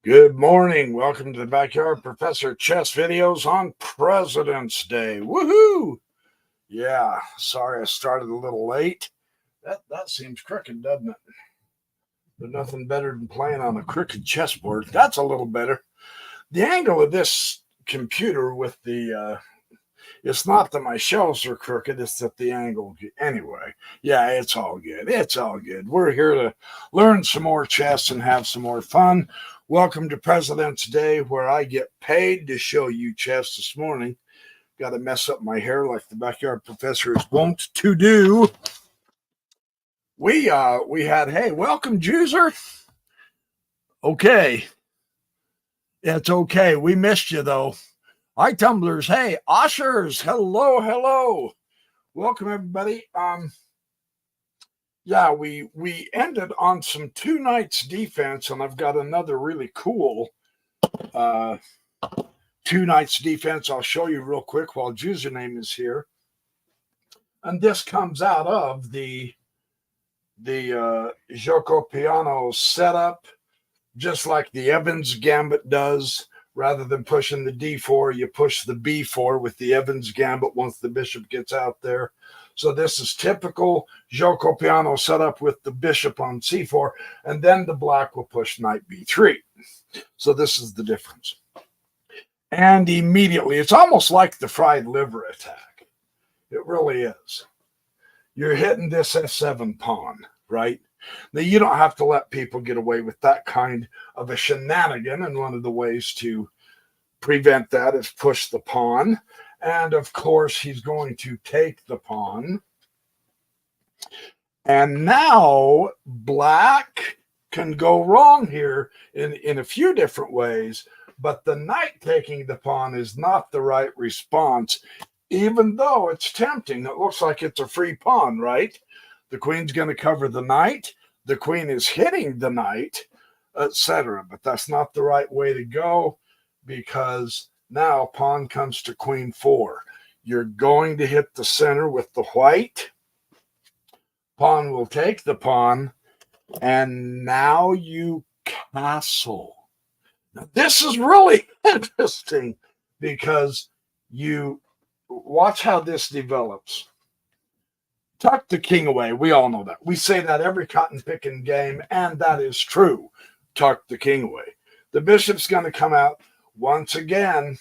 Good morning. Welcome to the Backyard Professor Chess videos on President's Day. Woohoo! Yeah, sorry I started a little late. That seems crooked, doesn't it? There's nothing better than playing on a crooked chessboard. That's a little better. The angle of this computer with it's not that my shelves are crooked, it's that the angle. Anyway, yeah, it's all good. It's all good. We're here to learn some more chess and have some more fun. Welcome to President's Day, where I get paid to show you chess this morning. Got to mess up my hair like the backyard professor is wont to do. We had, hey, welcome, Juicer. Okay. It's okay. We missed you though. Hi, tumblers. Hey, Oshers. Hello. Welcome everybody. Yeah, we ended on some two knights defense, and I've got another really cool two knights defense I'll show you real quick while username is here. And this comes out of the Gioco Piano setup, just like the Evans Gambit does. Rather than pushing the d4, you push the b4 with the Evans Gambit once the bishop gets out there. So this is typical Gioco Piano setup with the bishop on c4, and then the black will push knight b3. So this is the difference. And immediately, it's almost like the fried liver attack. It really is. You're hitting this f7 pawn, right? Now, you don't have to let people get away with that kind of a shenanigan, and one of the ways to prevent that is push the pawn. And, of course, he's going to take the pawn. And now black can go wrong here in a few different ways, but the knight taking the pawn is not the right response, even though it's tempting. It looks like it's a free pawn, right? The queen's going to cover the knight. The queen is hitting the knight, etc. But that's not the right way to go, because now pawn comes to queen 4. You're going to hit the center with the white. Pawn will take the pawn, and now you castle. Now, this is really interesting because you watch how this develops. Tuck the king away. We all know that. We say that every cotton picking game, and that is true. Tuck the king away. The bishop's going to come out. Once again,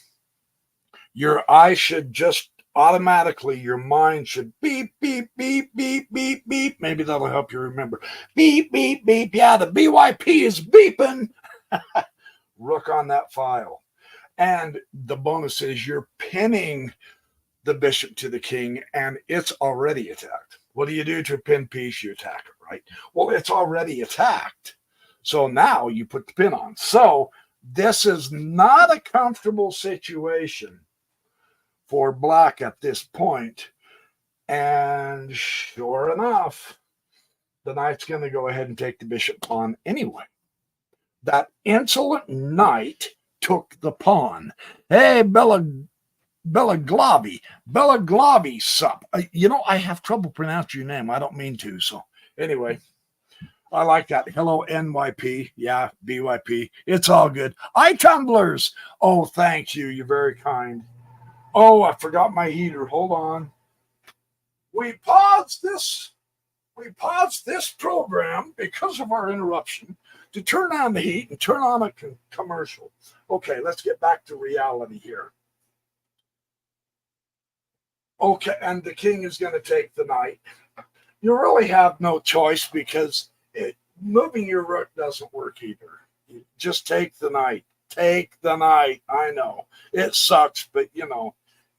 your eye should just automatically, your mind should beep, beep, beep, beep, beep, beep. Maybe that'll help you remember. Beep, beep, beep. Yeah, the BYP is beeping. Rook on that file. And the bonus is you're pinning the bishop to the king, and it's already attacked. What do you do to a pinned piece? You attack it, right? Well, it's already attacked. So now you put the pin on. So this is not a comfortable situation for black at this point. And sure enough, the knight's going to go ahead and take the bishop pawn anyway. That insolent knight took the pawn. Hey, Belaglavi sup. I have trouble pronouncing your name. I don't mean to. So anyway, I like that. Hello, NYP. Yeah, BYP. It's all good. Tumblers. Oh, thank you. You're very kind. Oh, I forgot my heater. Hold on. We paused this program because of our interruption to turn on the heat and turn on a commercial. Okay, let's get back to reality here. Okay, and the king is going to take the knight. You really have no choice because moving your rook doesn't work either. You just take the knight. Take the knight. I know. It sucks, but,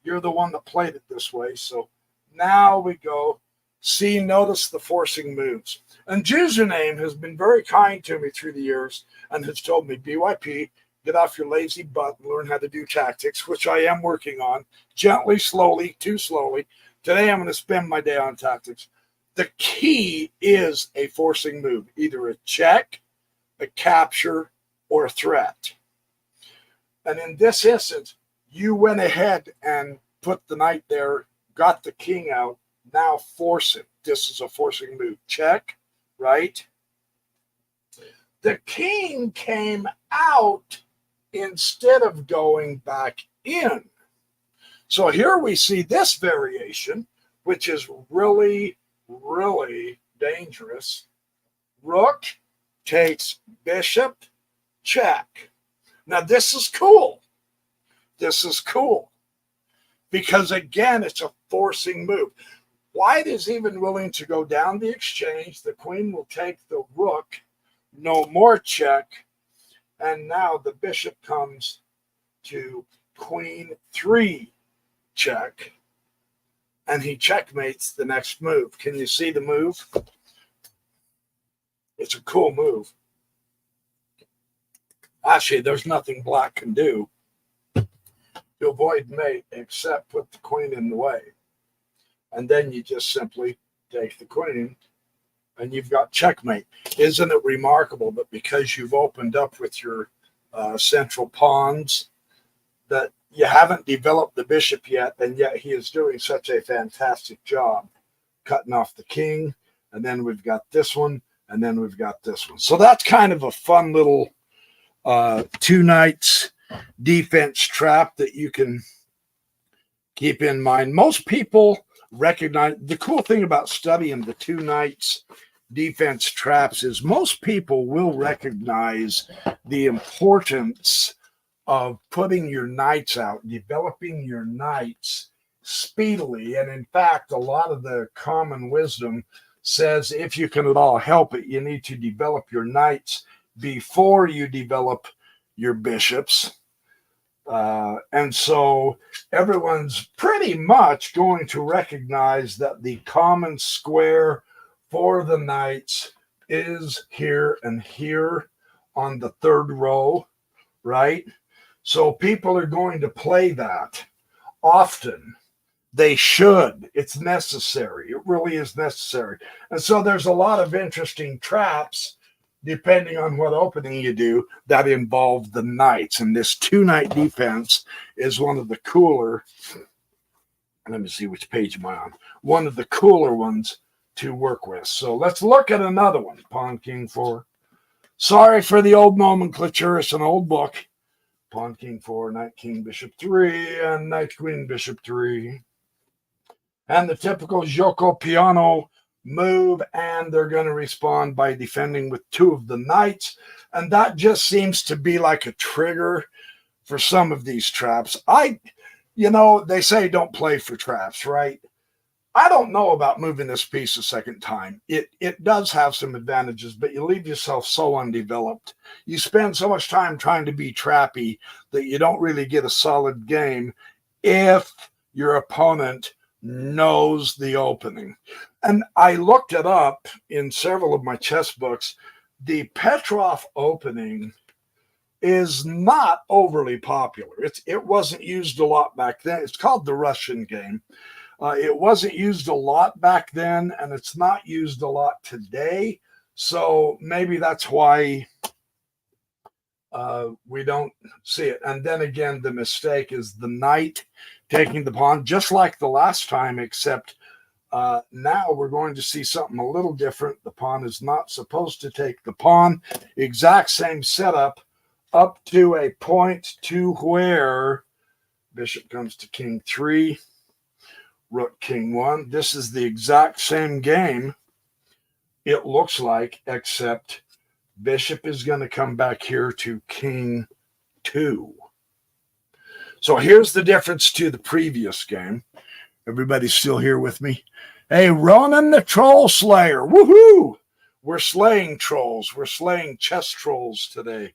you're the one that played it this way. So now we go. See, notice the forcing moves. And username has been very kind to me through the years and has told me, BYP, get off your lazy butt and learn how to do tactics, which I am working on, gently, slowly, too slowly. Today I'm going to spend my day on tactics. The key is a forcing move, either a check, a capture, or a threat. And in this instance, you went ahead and put the knight there, got the king out, now force it. This is a forcing move. Check, right? The king came out instead of going back in. So here we see this variation, which is really, really dangerous. Rook takes bishop, check. Now this is cool. This is cool. Because again, it's a forcing move. White is even willing to go down the exchange. The queen will take the rook. No more check. And now the bishop comes to queen 3 check. And he checkmates the next move. Can you see the move? It's a cool move. Actually, there's nothing black can do to avoid mate except put the queen in the way. And then you just simply take the queen and you've got checkmate. Isn't it remarkable that because you've opened up with your central pawns that you haven't developed the bishop yet, and yet he is doing such a fantastic job cutting off the king, and then we've got this one, and then we've got this one. So that's kind of a fun little 2 knights defense trap that you can keep in mind. Most people recognize the cool thing about studying the 2 knights defense traps is most people will recognize the importance of putting your knights out, developing your knights speedily. And in fact, a lot of the common wisdom says if you can at all help it, you need to develop your knights before you develop your bishops. And so everyone's pretty much going to recognize that the common square for the knights is here and here on the 3rd row, right? So people are going to play that often. They should. It's necessary. It really is necessary. And so there's a lot of interesting traps depending on what opening you do that involve the knights. And this 2 knight defense is one of the cooler, let me see which page am I on, one of the cooler ones to work with. So let's look at another one. Pawn, king 4. Sorry for the old nomenclature. It's an old book. Pawn, king 4, knight, king, bishop 3, and knight, queen, bishop 3. And the typical gioco piano move, and they're going to respond by defending with 2 of the knights. And that just seems to be like a trigger for some of these traps. They say don't play for traps, right? I don't know about moving this piece a second time. It does have some advantages, but you leave yourself so undeveloped. You spend so much time trying to be trappy that you don't really get a solid game if your opponent knows the opening. And I looked it up in several of my chess books. The Petrov opening is not overly popular. It wasn't used a lot back then. It's called the Russian game. It wasn't used a lot back then, and it's not used a lot today. So maybe that's why we don't see it. And then again, the mistake is the knight taking the pawn, just like the last time, except now we're going to see something a little different. The pawn is not supposed to take the pawn. Exact same setup up to a point to where bishop comes to king 3. Rook, king 1. This is the exact same game, it looks like, except bishop is going to come back here to king 2. So here's the difference to the previous game. Everybody's still here with me? Hey, Ronan the Troll Slayer. Woohoo! We're slaying trolls. We're slaying chess trolls today.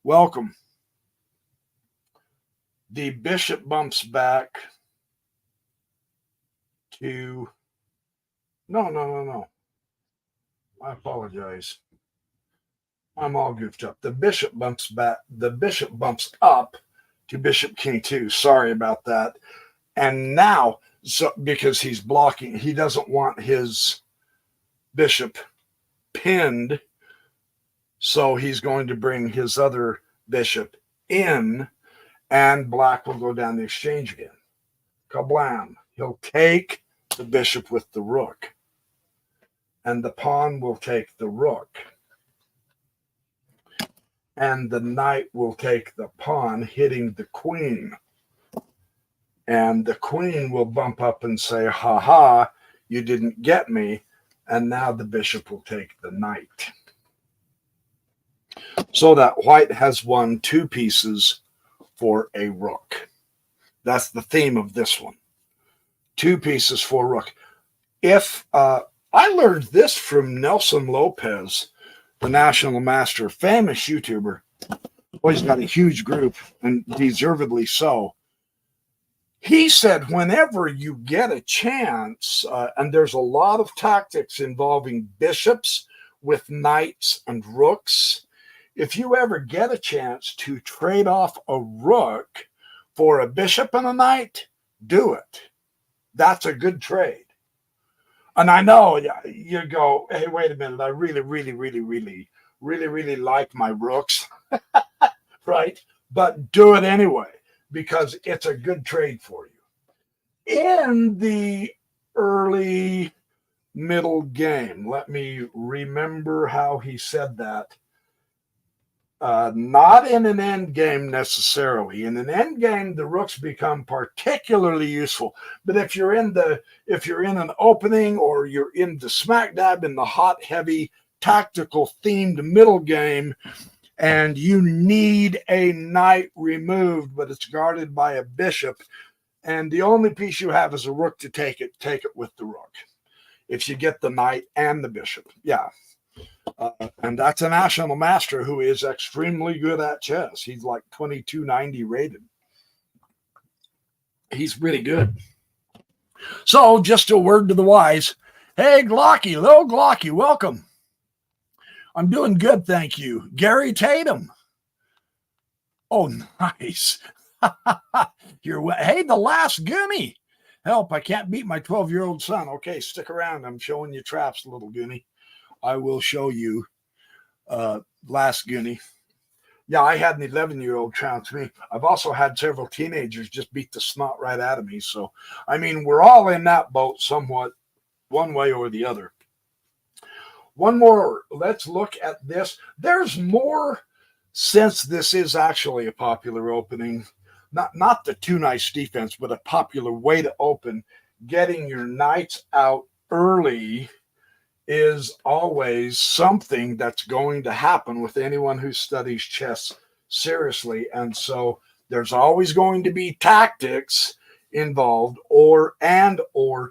Welcome. The bishop bumps back to... No. I apologize. I'm all goofed up. The bishop bumps back. The bishop bumps up to bishop king 2. Sorry about that. And now, because he's blocking, he doesn't want his bishop pinned. So he's going to bring his other bishop in, and black will go down the exchange again. Kablam. He'll take the bishop with the rook, and the pawn will take the rook. and the knight will take the pawn, hitting the queen. And the queen will bump up and say, ha ha, you didn't get me. And now the bishop will take the knight. So that white has won 2 pieces for a rook. That's the theme of this one. 2 pieces for rook. If I learned this from Nelson Lopez, the national master, famous YouTuber. He's got a huge group, and deservedly so. He said whenever you get a chance, and there's a lot of tactics involving bishops with knights and rooks, if you ever get a chance to trade off a rook for a bishop and a knight, do it. That's a good trade. And I know you go, hey, wait a minute, I really like my rooks, right? But do it anyway, because it's a good trade for you. In the early middle game, let me remember how he said that. Not in an end game necessarily. In an end game, the rooks become particularly useful. But if you're in an opening, or you're in the smack dab in the hot, heavy, tactical themed middle game, and you need a knight removed, but it's guarded by a bishop, and the only piece you have is a rook to take it with the rook. If you get the knight and the bishop, yeah. And that's a national master who is extremely good at chess. He's like 2290 rated. He's really good. So just a word to the wise. Hey, Glocky, little Glocky, welcome. I'm doing good, thank you. Gary Tatum. Oh, nice. Hey, the last Goonie. Help, I can't beat my 12-year-old son. Okay, stick around. I'm showing you traps, little Goonie. I will show you last Goonie. Yeah, I had an 11-year-old trounce me. I've also had several teenagers just beat the snot right out of me. So, I mean, we're all in that boat somewhat, one way or the other. One more. Let's look at this. There's more, since this is actually a popular opening. Not the too nice defense, but a popular way to open. Getting your knights out early is always something that's going to happen with anyone who studies chess seriously. And so there's always going to be tactics involved or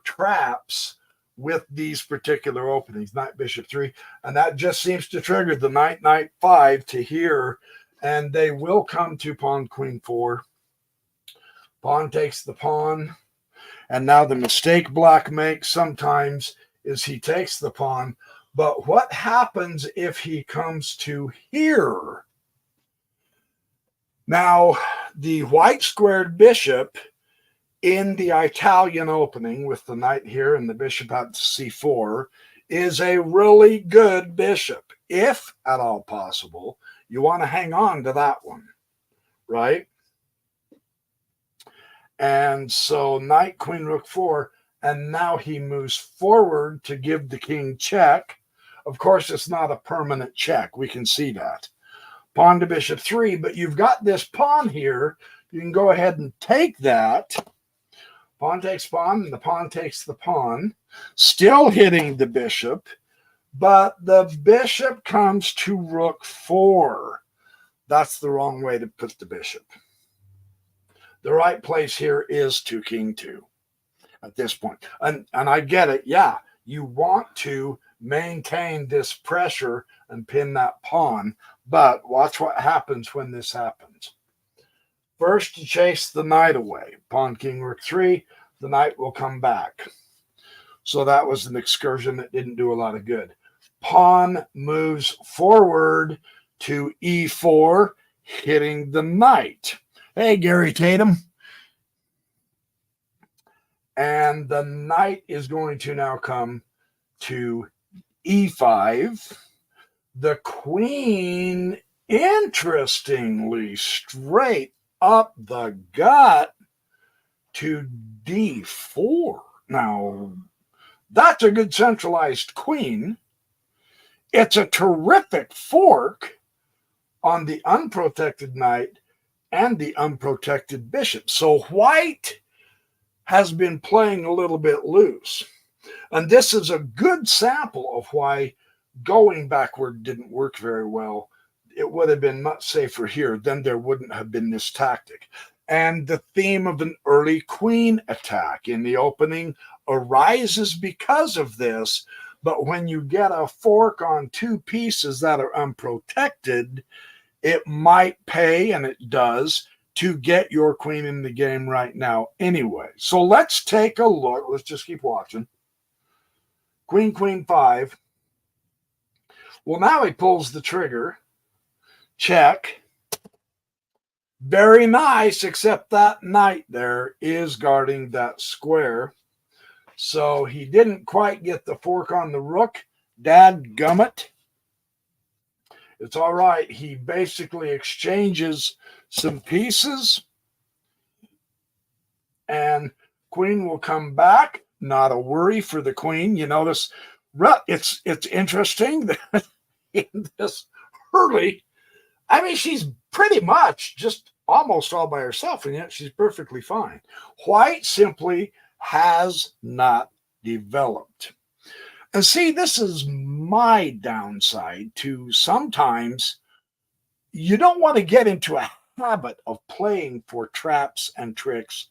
traps with these particular openings. Knight, bishop 3. And that just seems to trigger the knight, knight 5 to here. And they will come to pawn, queen 4. Pawn takes the pawn. And now the mistake black makes sometimes is he takes the pawn. But what happens if he comes to here? Now, the white squared bishop in the Italian opening with the knight here and the bishop out to c4 is a really good bishop. If at all possible, you want to hang on to that one, right? And so knight, queen, rook 4, and now he moves forward to give the king check. Of course, it's not a permanent check. We can see that. Pawn to bishop 3, but you've got this pawn here. You can go ahead and take that. Pawn takes pawn, and the pawn takes the pawn, still hitting the bishop, but the bishop comes to rook 4. That's the wrong way to put the bishop. The right place here is to king 2 at this point. And I get it. Yeah, you want to maintain this pressure and pin that pawn, but watch what happens when this happens. First, to chase the knight away. Pawn, king, rook 3. The knight will come back. So that was an excursion that didn't do a lot of good. Pawn moves forward to e4, hitting the knight. Hey, Gary Tatum. And the knight is going to now come to e5. The queen, interestingly, straight up the gut to d4. Now, that's a good centralized queen. It's a terrific fork on the unprotected knight and the unprotected bishop. So white has been playing a little bit loose. And this is a good sample of why going backward didn't work very well. It would have been much safer here. Then there wouldn't have been this tactic. And the theme of an early queen attack in the opening arises because of this. But when you get a fork on two pieces that are unprotected, it might pay, and it does, to get your queen in the game right now anyway. So let's take a look. Let's just keep watching. Queen, queen, 5. Well, now he pulls the trigger. Check. Very nice, except that knight there is guarding that square. So he didn't quite get the fork on the rook. Dadgummit. It's all right. He basically exchanges some pieces. And queen will come back. Not a worry for the queen. You notice it's interesting that in this early, I mean, she's pretty much just almost all by herself, and yet she's perfectly fine. White simply has not developed. And see, this is my downside to sometimes you don't want to get into a habit of playing for traps and tricks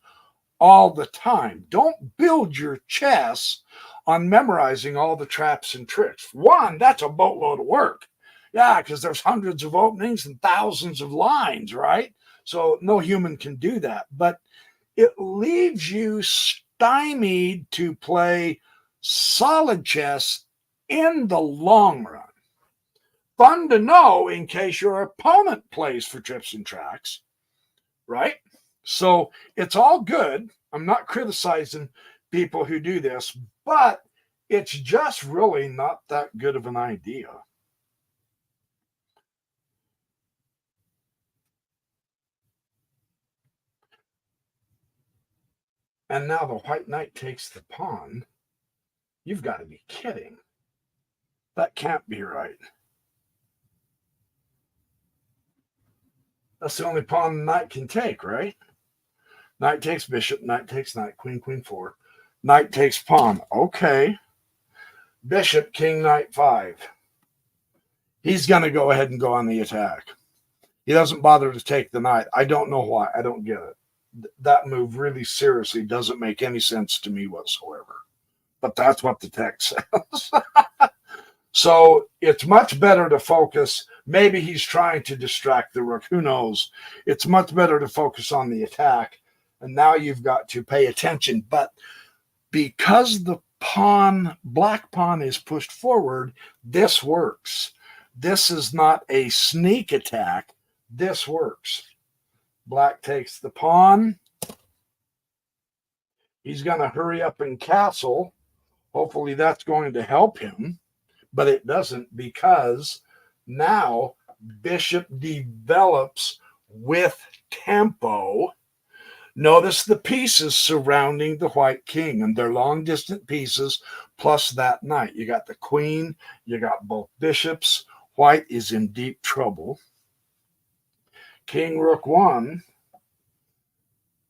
all the time. Don't build your chess on memorizing all the traps and tricks. One, that's a boatload of work. Yeah, because there's hundreds of openings and thousands of lines, right? So no human can do that. But it leaves you stymied to play solid chess in the long run. Fun to know in case your opponent plays for trips and tracks, right? So it's all good. I'm not criticizing people who do this, but it's just really not that good of an idea. And now the white knight takes the pawn. You've got to be kidding. That can't be right. That's the only pawn the knight can take, right? Knight takes bishop, knight takes knight, queen, queen, 4. Knight takes pawn. Okay. Bishop, king, knight, 5. He's going to go ahead and go on the attack. He doesn't bother to take the knight. I don't know why. I don't get it. That move really seriously doesn't make any sense to me whatsoever. But that's what the text says. So it's much better to focus. Maybe he's trying to distract the rook. Who knows? It's much better to focus on the attack. And now you've got to pay attention. But because the black pawn is pushed forward, this works. This is not a sneak attack. This works. Black takes the pawn. He's going to hurry up and castle. Hopefully that's going to help him. But it doesn't, because now bishop develops with tempo. Notice the pieces surrounding the white king, and they're long distant pieces plus that knight. You got the queen, you got both bishops. White is in deep trouble. King, rook, 1.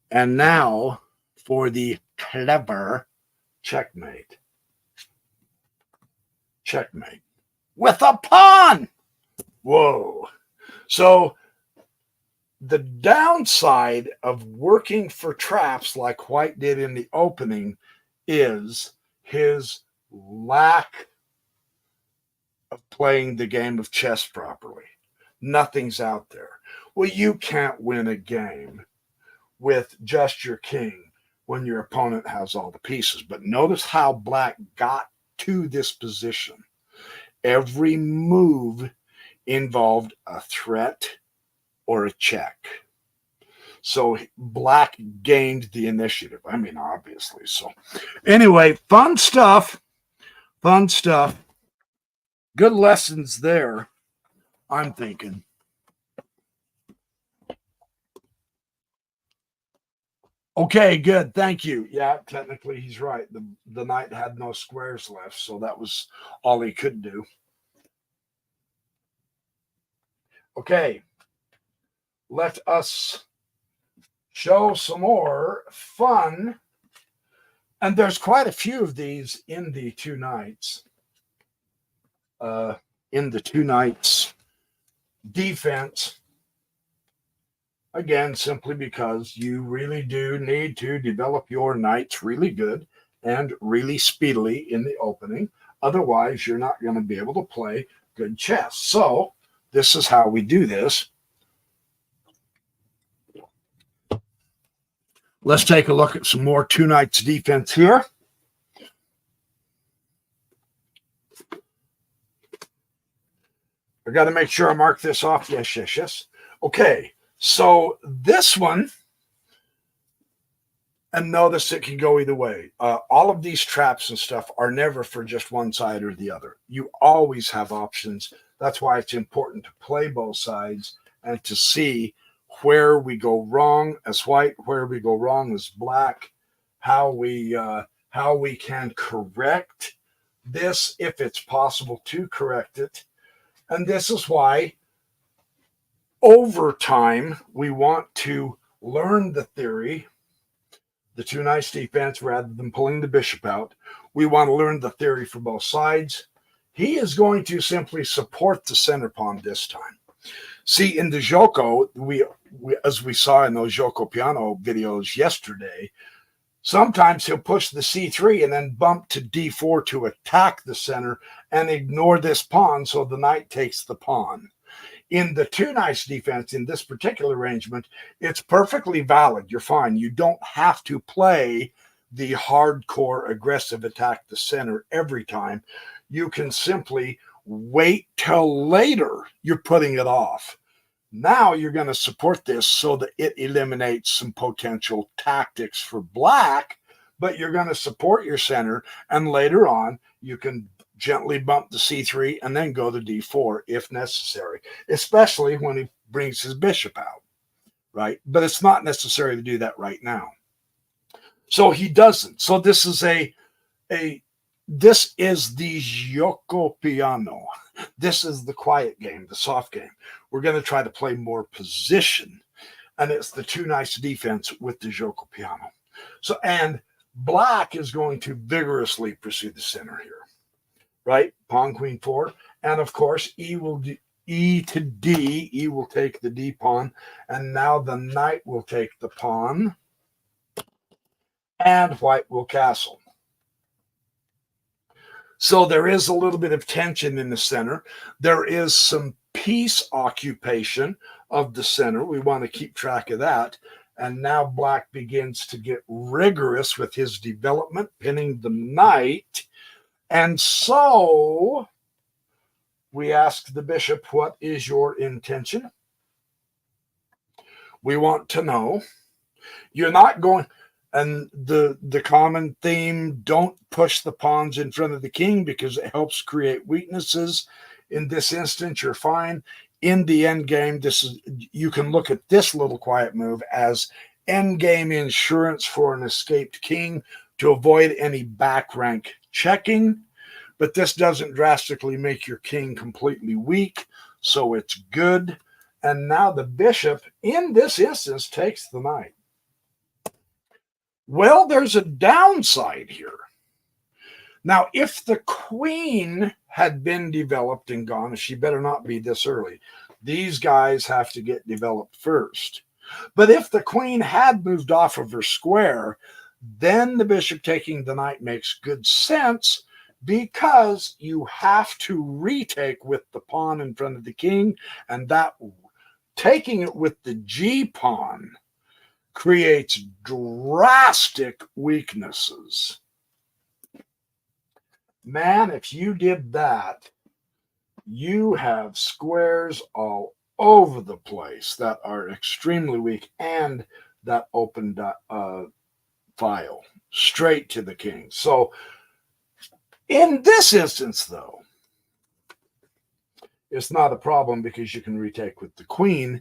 And now for the clever checkmate. Checkmate with a pawn. Whoa. So the downside of working for traps like white did in the opening is his lack of playing the game of chess properly. Nothing's out there. Well, you can't win a game with just your king when your opponent has all the pieces. But notice how black got to this position. Every move involved a threat or a check. So black gained the initiative. I mean, obviously. So anyway, fun stuff. Fun stuff. Good lessons there, I'm thinking. Okay, good. Thank you. Yeah, technically he's right. The knight had no squares left, so that was all he could do. Okay, let us show some more fun. And there's quite a few of these in the two nights. In the two nights defense. Again, simply because you really do need to develop your knights really good and really speedily in the opening. Otherwise, you're not going to be able to play good chess. So this is how we do this. Let's take a look at some more two knights defense here. I got to make sure I mark this off. Yes, yes, yes. Okay, so this one, and notice it can go either way. All of these traps and stuff are never for just one side or the other. You always have options. That's why it's important to play both sides and to see where we go wrong as white, where we go wrong as black, how we can correct this if it's possible to correct it. And this is why over time we want to learn the theory, the two knights defense, rather than pulling the bishop out. We want to learn the theory for both sides. He is going to simply support the center pawn this time. See, in the Joko, we as we saw in those Joko piano videos yesterday, sometimes he'll push the c3 and then bump to d4 to attack the center and ignore this pawn, so the knight takes the pawn. In the two knights defense, in this particular arrangement, it's perfectly valid. You're fine. You don't have to play the hardcore aggressive attack the center every time. You can simply wait till later. You're putting it off. Now you're going to support this so that it eliminates some potential tactics for black, but you're going to support your center, and later on you can gently bump the c3 and then go to d4 if necessary, especially when he brings his bishop out, right? But it's not necessary to do that right now. So he doesn't. So this is this is the gioco piano. This is the quiet game, the soft game. We're going to try to play more position, and it's the two knights defense with the gioco piano. So, and black is going to vigorously pursue the center here, right? Pawn, queen, 4. And of course, E to D. E will take the D pawn. And now the knight will take the pawn. And white will castle. So there is a little bit of tension in the center. There is some piece occupation of the center. We want to keep track of that. And now black begins to get rigorous with his development, pinning the knight. And so we ask the bishop, what is your intention? We want to know. You're not going, and the common theme, don't push the pawns in front of the king because it helps create weaknesses. In this instance, you're fine. In the end game, you can look at this little quiet move as end game insurance for an escaped king to avoid any back rank checking. But this doesn't drastically make your king completely weak, so it's good. And now the bishop, in this instance, takes the knight. Well, there's a downside here. Now, if the queen had been developed and gone, she better not be this early. These guys have to get developed first. But if the queen had moved off of her square, then the bishop taking the knight makes good sense, because you have to retake with the pawn in front of the king, and that taking it with the G pawn creates drastic weaknesses. Man, if you did that, you have squares all over the place that are extremely weak, and that open file straight to the king. So in this instance, though, it's not a problem because you can retake with the queen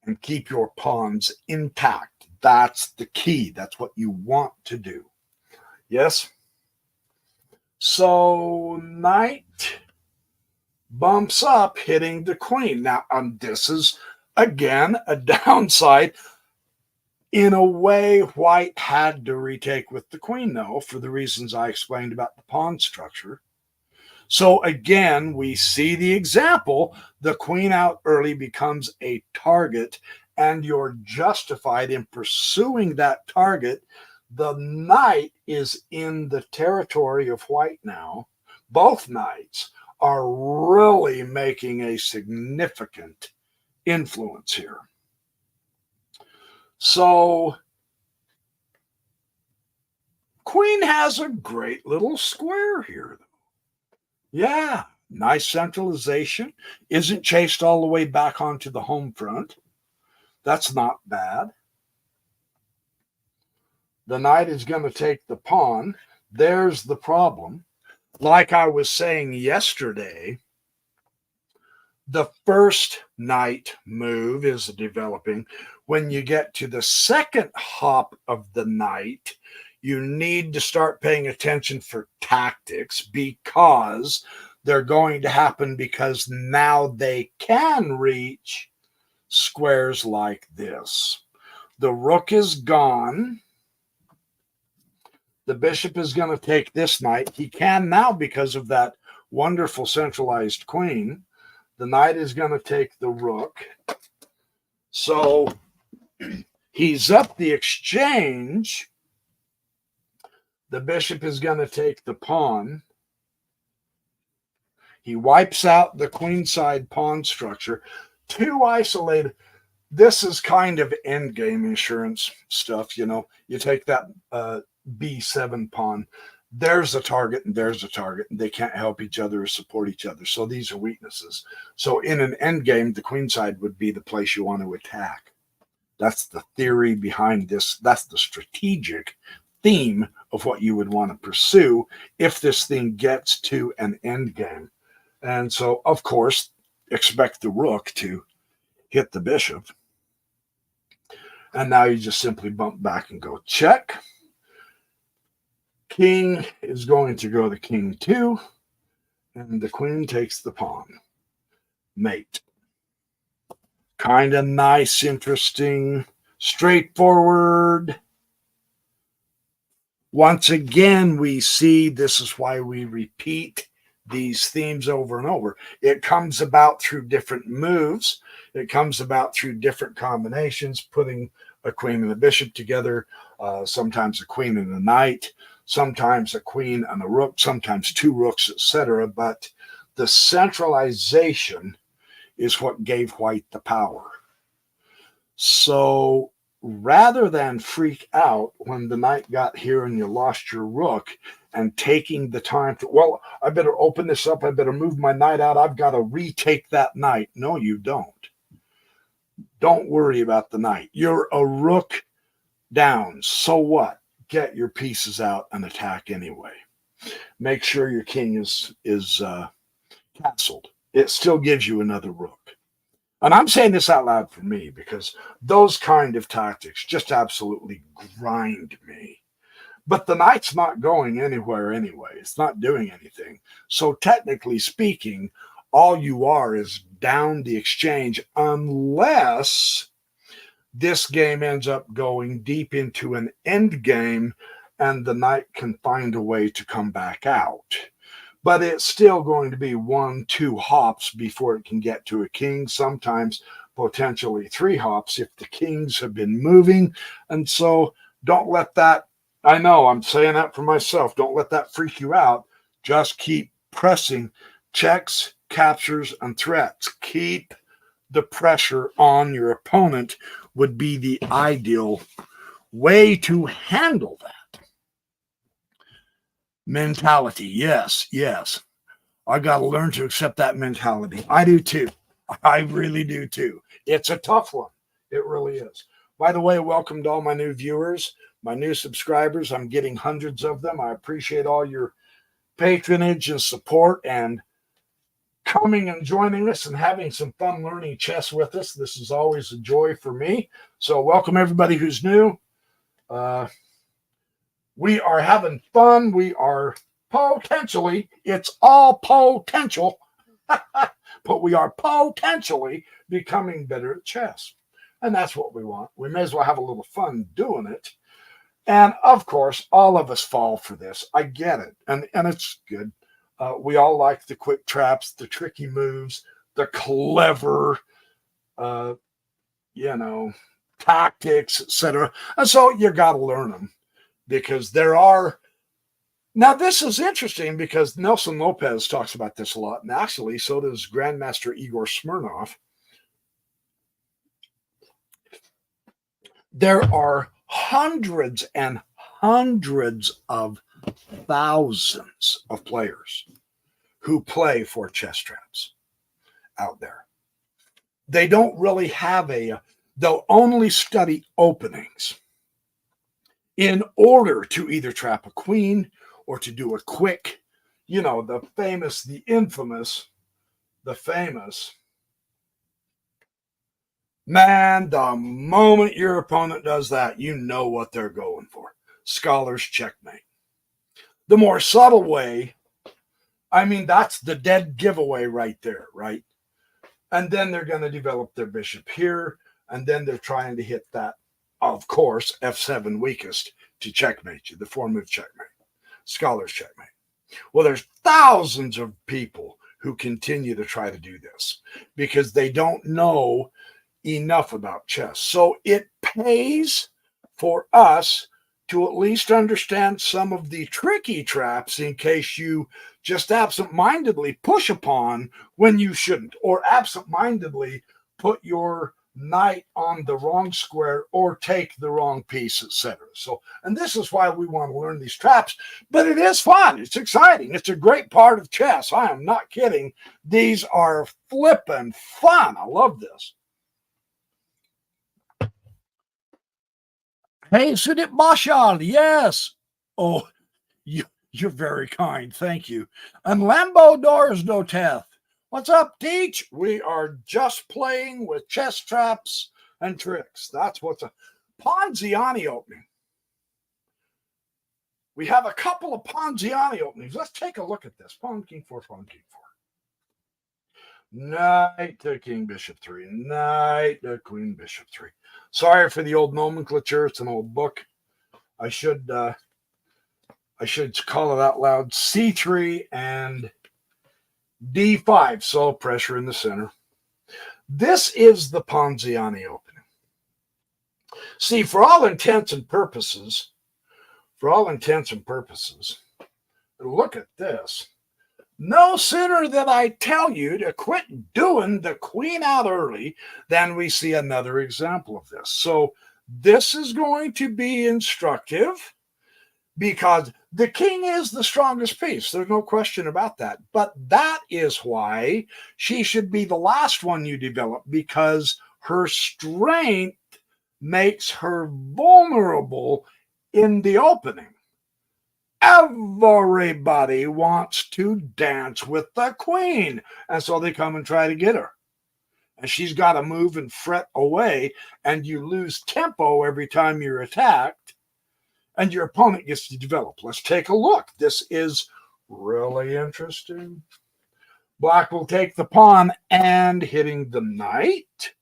and keep your pawns intact. That's the key. That's what you want to do. Yes? So knight bumps up, hitting the queen. Now, this is, again, a downside. In a way, white had to retake with the queen, though, for the reasons I explained about the pawn structure. So again, we see the example. The queen out early becomes a target, and you're justified in pursuing that target. The knight is in the territory of white now. Both knights are really making a significant influence here. So queen has a great little square here. Yeah, nice centralization. Isn't chased all the way back onto the home front. That's not bad. The knight is going to take the pawn. There's the problem. Like I was saying yesterday, the first knight move is developing. When you get to the second hop of the knight, you need to start paying attention for tactics, because they're going to happen, because now they can reach squares like this. The rook is gone. The bishop is going to take this knight. He can now because of that wonderful centralized queen. The knight is going to take the rook. So he's up the exchange. The bishop is going to take the pawn. He wipes out the queenside pawn structure. Too isolated. This is kind of endgame insurance stuff, you know. You take that B7 pawn. There's a target and there's a target, and they can't help each other or support each other. So these are weaknesses. So in an endgame, the queenside would be the place you want to attack. That's the theory behind this. That's the strategic theme of what you would want to pursue if this thing gets to an endgame. And so, of course, expect the rook to hit the bishop. And now you just simply bump back and go check. King is going to go to king 2, and the queen takes the pawn. Mate. Kind of nice, interesting, straightforward. Once again, we see this is why we repeat these themes over and over. It comes about through different moves. It comes about through different combinations, putting a queen and a bishop together, sometimes a queen and a knight, sometimes a queen and a rook, sometimes two rooks, etc. But the centralization is what gave white the power. So rather than freak out when the knight got here and you lost your rook, and taking the time to, well, I better open this up, I better move my knight out, I've got to retake that knight. No, you don't. Don't worry about the knight. You're a rook down. So what? Get your pieces out and attack anyway. Make sure your king is castled. It still gives you another rook. And I'm saying this out loud for me, because those kind of tactics just absolutely grind me. But the knight's not going anywhere anyway. It's not doing anything. So technically speaking, all you are is down the exchange, unless this game ends up going deep into an end game and the knight can find a way to come back out. But it's still going to be 1-2 hops before it can get to a king, sometimes potentially 3 hops if the kings have been moving. And so don't let that, I know I'm saying that for myself, don't let that freak you out. Just keep pressing checks, captures, and threats. Keep the pressure on your opponent would be the ideal way to handle that. Mentality. Yes. I got to learn to accept that mentality. I do too. I really do too. It's a tough one. It really is. By the way, welcome to all my new viewers, my new subscribers. I'm getting hundreds of them. I appreciate all your patronage and support and coming and joining us and having some fun learning chess with us. This is always a joy for me. So welcome everybody who's new. We are having fun. We are potentially, it's all potential. but we are potentially becoming better at chess. And that's what we want. We may as well have a little fun doing it. And of course, all of us fall for this. I get it. And it's good. We all like the quick traps, the tricky moves, the clever, uh, tactics, etc. And so you got to learn them because there are. Now, this is interesting because Nelson Lopez talks about this a lot. And actually, so does Grandmaster Igor Smirnov. There are hundreds and hundreds of thousands of players who play for chess traps out there. They don't really have they'll only study openings in order to either trap a queen or to do a quick, the famous, man, the moment your opponent does that, you know what they're going for. Scholar's checkmate. The more subtle way, that's the dead giveaway right there, right? And then they're going to develop their bishop here, and then they're trying to hit that, of course, F7 weakest to checkmate you, the 4-move checkmate. Scholar's checkmate. Well, there's thousands of people who continue to try to do this because they don't know enough about chess. So it pays for us to at least understand some of the tricky traps in case you just absentmindedly push a pawn when you shouldn't, or absentmindedly put your knight on the wrong square or take the wrong piece, etc. So, and this is why we want to learn these traps, but it is fun. It's exciting. It's a great part of chess. I am not kidding. These are flippin' fun. I love this. Hey, Sudip Bashar, yes. Oh, you're very kind. Thank you. And Lambo Doors No Teth. What's up, Teach? We are just playing with chess traps and tricks. That's what's a Ponziani opening. We have a couple of Ponziani openings. Let's take a look at this. Pawn, king 4, pawn, king 4. Knight to king, bishop 3. Knight to queen, bishop 3. Sorry for the old nomenclature. It's an old book. I should call it out loud. C3 and D5. So pressure in the center. This is the Ponziani opening. See, for all intents and purposes, look at this. No sooner than I tell you to quit doing the queen out early than we see another example of this. So this is going to be instructive because the king is the strongest piece. There's no question about that. But that is why she should be the last one you develop, because her strength makes her vulnerable in the opening. Everybody wants to dance with the queen, and so they come and try to get her. And she's got to move and fret away, and you lose tempo every time you're attacked, and your opponent gets to develop. Let's take a look. This is really interesting. Black will take the pawn and hitting the knight.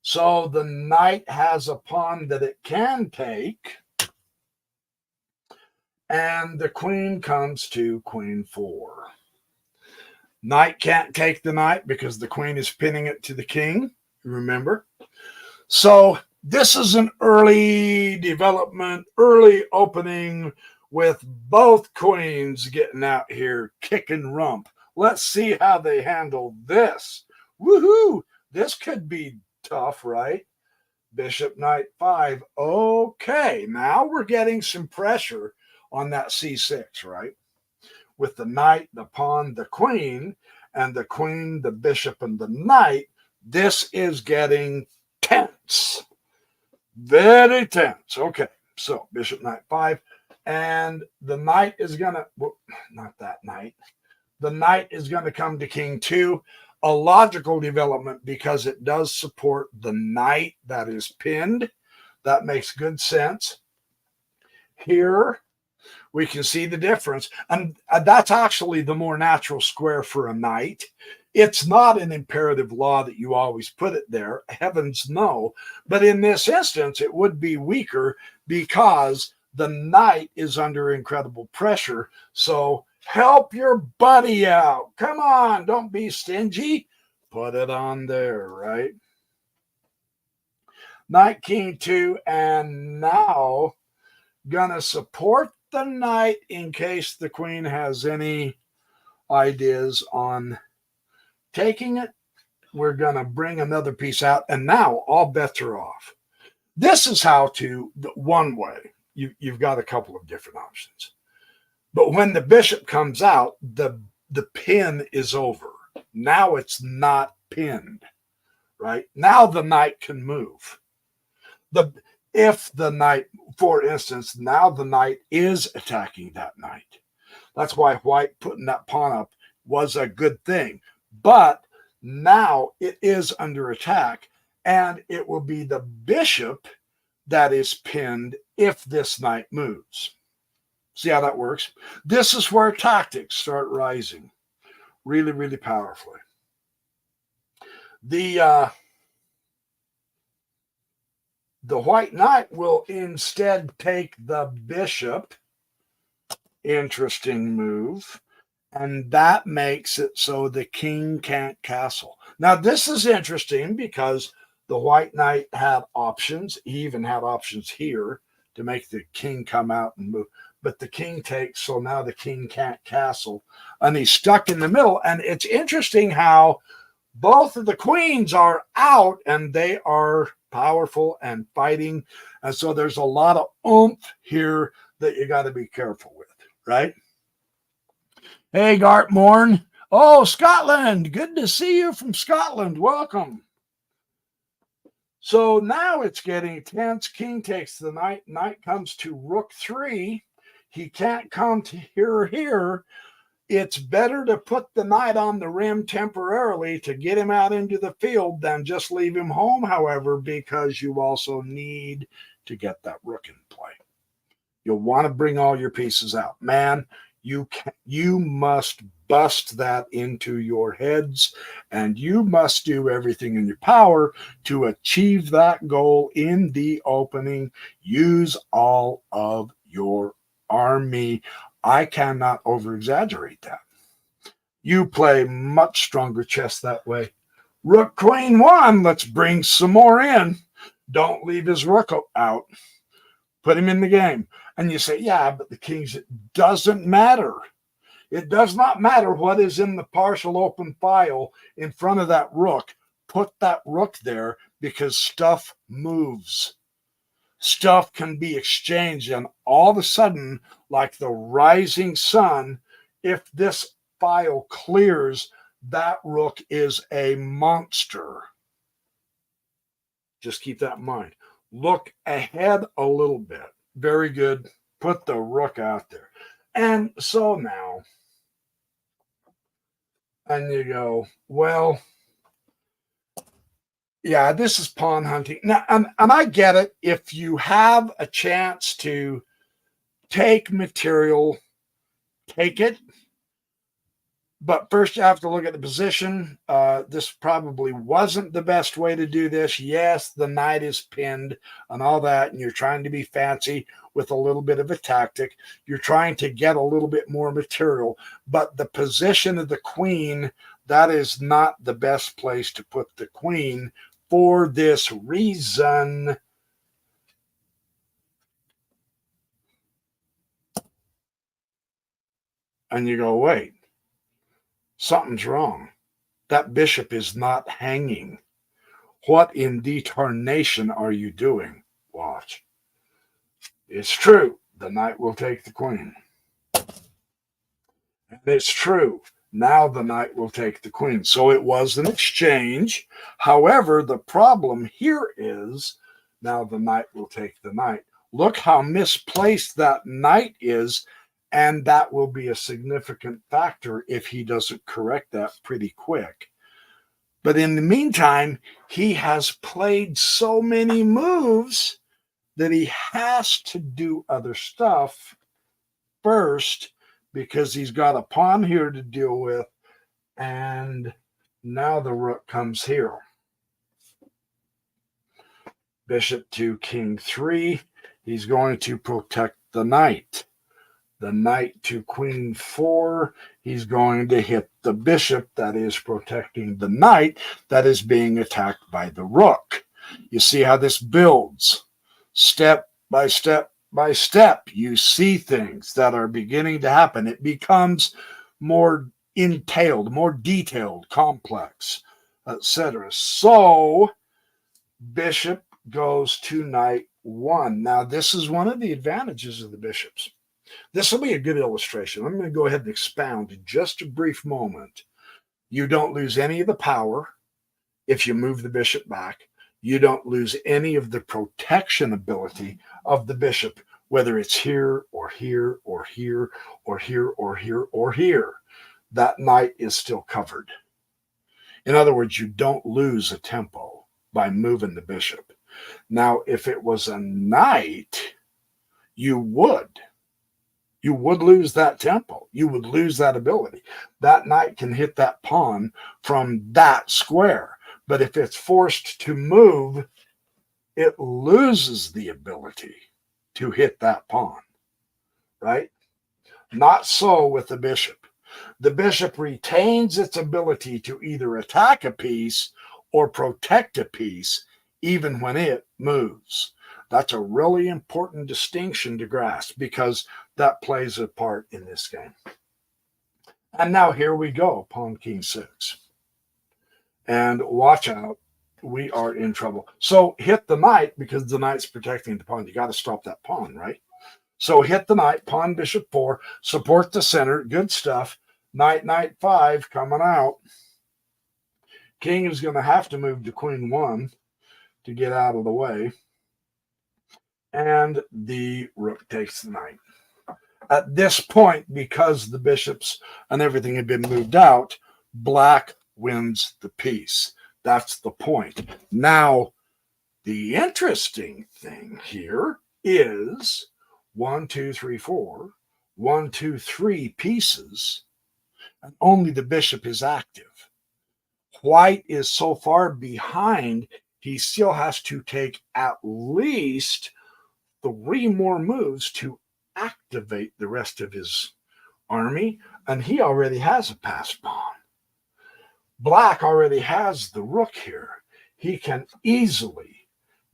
So the knight has a pawn that it can take. And the queen comes to queen 4. Knight can't take the knight because the queen is pinning it to the king, remember? So this is an early development, early opening with both queens getting out here kicking rump. Let's see how they handle this. Woohoo! This could be tough, right? Bishop, knight 5. Okay, now we're getting some pressure on that c6, right? With the knight, the pawn, the queen, and the queen, the bishop, and the knight, this is getting tense. Very tense. Okay, so bishop, knight 5, and the knight is going to, well, not that knight. The knight is going to come to king 2, a logical development because it does support the knight that is pinned. That makes good sense. Here, We can see the difference. And that's actually the more natural square for a knight. It's not an imperative law that you always put it there. Heavens no. But in this instance, it would be weaker because the knight is under incredible pressure. So help your buddy out. Come on, don't be stingy. Put it on there, right? Knight, king 2, and now gonna support the knight in case the queen has any ideas on taking it. We're gonna bring another piece out, and now all bets are off. This is how to, one way, you've got a couple of different options. But when the bishop comes out, the pin is over. Now it's not pinned, right? Now the knight can move. If the knight, for instance, now the knight is attacking that knight. That's why white putting that pawn up was a good thing. But now it is under attack, and it will be the bishop that is pinned if this knight moves. See how that works? This is where tactics start rising really, really powerfully. The white knight will instead take the bishop. Interesting move. And that makes it so the king can't castle. Now, this is interesting because the white knight had options. He even had options here to make the king come out and move. But the king takes, so now the king can't castle. And he's stuck in the middle. And it's interesting how both of the queens are out and they are powerful and fighting. And so there's a lot of oomph here that you got to be careful with, right? Hey, Gartmorn. Oh, Scotland. Good to see you from Scotland. Welcome. So now it's getting tense. King takes the knight. Knight comes to rook 3. He can't come to here or here. It's better to put the knight on the rim temporarily to get him out into the field than just leave him home, however, because you also need to get that rook in play. You'll want to bring all your pieces out. Man, you must bust that into your heads, and you must do everything in your power to achieve that goal in the opening. Use all of your army. I cannot over-exaggerate that. You play much stronger chess that way. Rook queen 1, let's bring some more in. Don't leave his rook out. Put him in the game. And you say, yeah, but the kings, it doesn't matter. It does not matter what is in the partial open file in front of that rook. Put that rook there because stuff moves. Stuff can be exchanged, and all of a sudden, like the rising sun, if this file clears, that rook is a monster. Just keep that in mind. Look ahead a little bit. Very good. Put the rook out there. And so now, and you go, well, yeah, this is pawn hunting. Now, and I get it. If you have a chance to take material, take it. But first, you have to look at the position. This probably wasn't the best way to do this. Yes, the knight is pinned and all that, and you're trying to be fancy with a little bit of a tactic. You're trying to get a little bit more material. But the position of the queen, that is not the best place to put the queen for this reason. And you go, wait. Something's wrong. That bishop is not hanging. What in detarnation are you doing? Watch. It's true. The knight will take the queen. And it's true. Now the knight will take the queen. So it was an exchange. However, the problem here is now the knight will take the knight. Look how misplaced that knight is. And that will be a significant factor if he doesn't correct that pretty quick. But in the meantime, he has played so many moves that he has to do other stuff first because he's got a pawn here to deal with, and now the rook comes here. Bishop to king 3. He's going to protect the knight. The knight to queen 4. He's going to hit the bishop that is protecting the knight that is being attacked by the rook. You see how this builds step by step by step. You see things that are beginning to happen. It becomes more entailed, more detailed, complex, etc. So bishop goes to knight 1. Now, this is one of the advantages of the bishops. This will be a good illustration. I'm going to go ahead and expound in just a brief moment. You don't lose any of the power if you move the bishop back. You don't lose any of the protection ability of the bishop, whether it's here or here or here or here or here or here. That knight is still covered. In other words, you don't lose a tempo by moving the bishop. Now, if it was a knight, you would lose that tempo. You would lose that ability. That knight can hit that pawn from that square. But if it's forced to move, it loses the ability to hit that pawn, right? Not so with the bishop. The bishop retains its ability to either attack a piece or protect a piece, even when it moves. That's a really important distinction to grasp because that plays a part in this game. And now here we go, pawn king 6. And watch out, we are in trouble. So hit the knight because the knight's protecting the pawn. You got to stop that pawn, right? So hit the knight, pawn bishop 4, support the center, good stuff. Knight, knight 5 coming out. King is going to have to move to queen 1 to get out of the way. And the rook takes the knight. At this point, because the bishops and everything had been moved out, black wins the piece. That's the point. Now, the interesting thing here is 1, 2, 3, 4, 1, 2, 3 pieces, and only the bishop is active. White is so far behind, he still has to take at least 3 more moves to activate the rest of his army, and he already has a passed pawn. Black already has the rook here. He can easily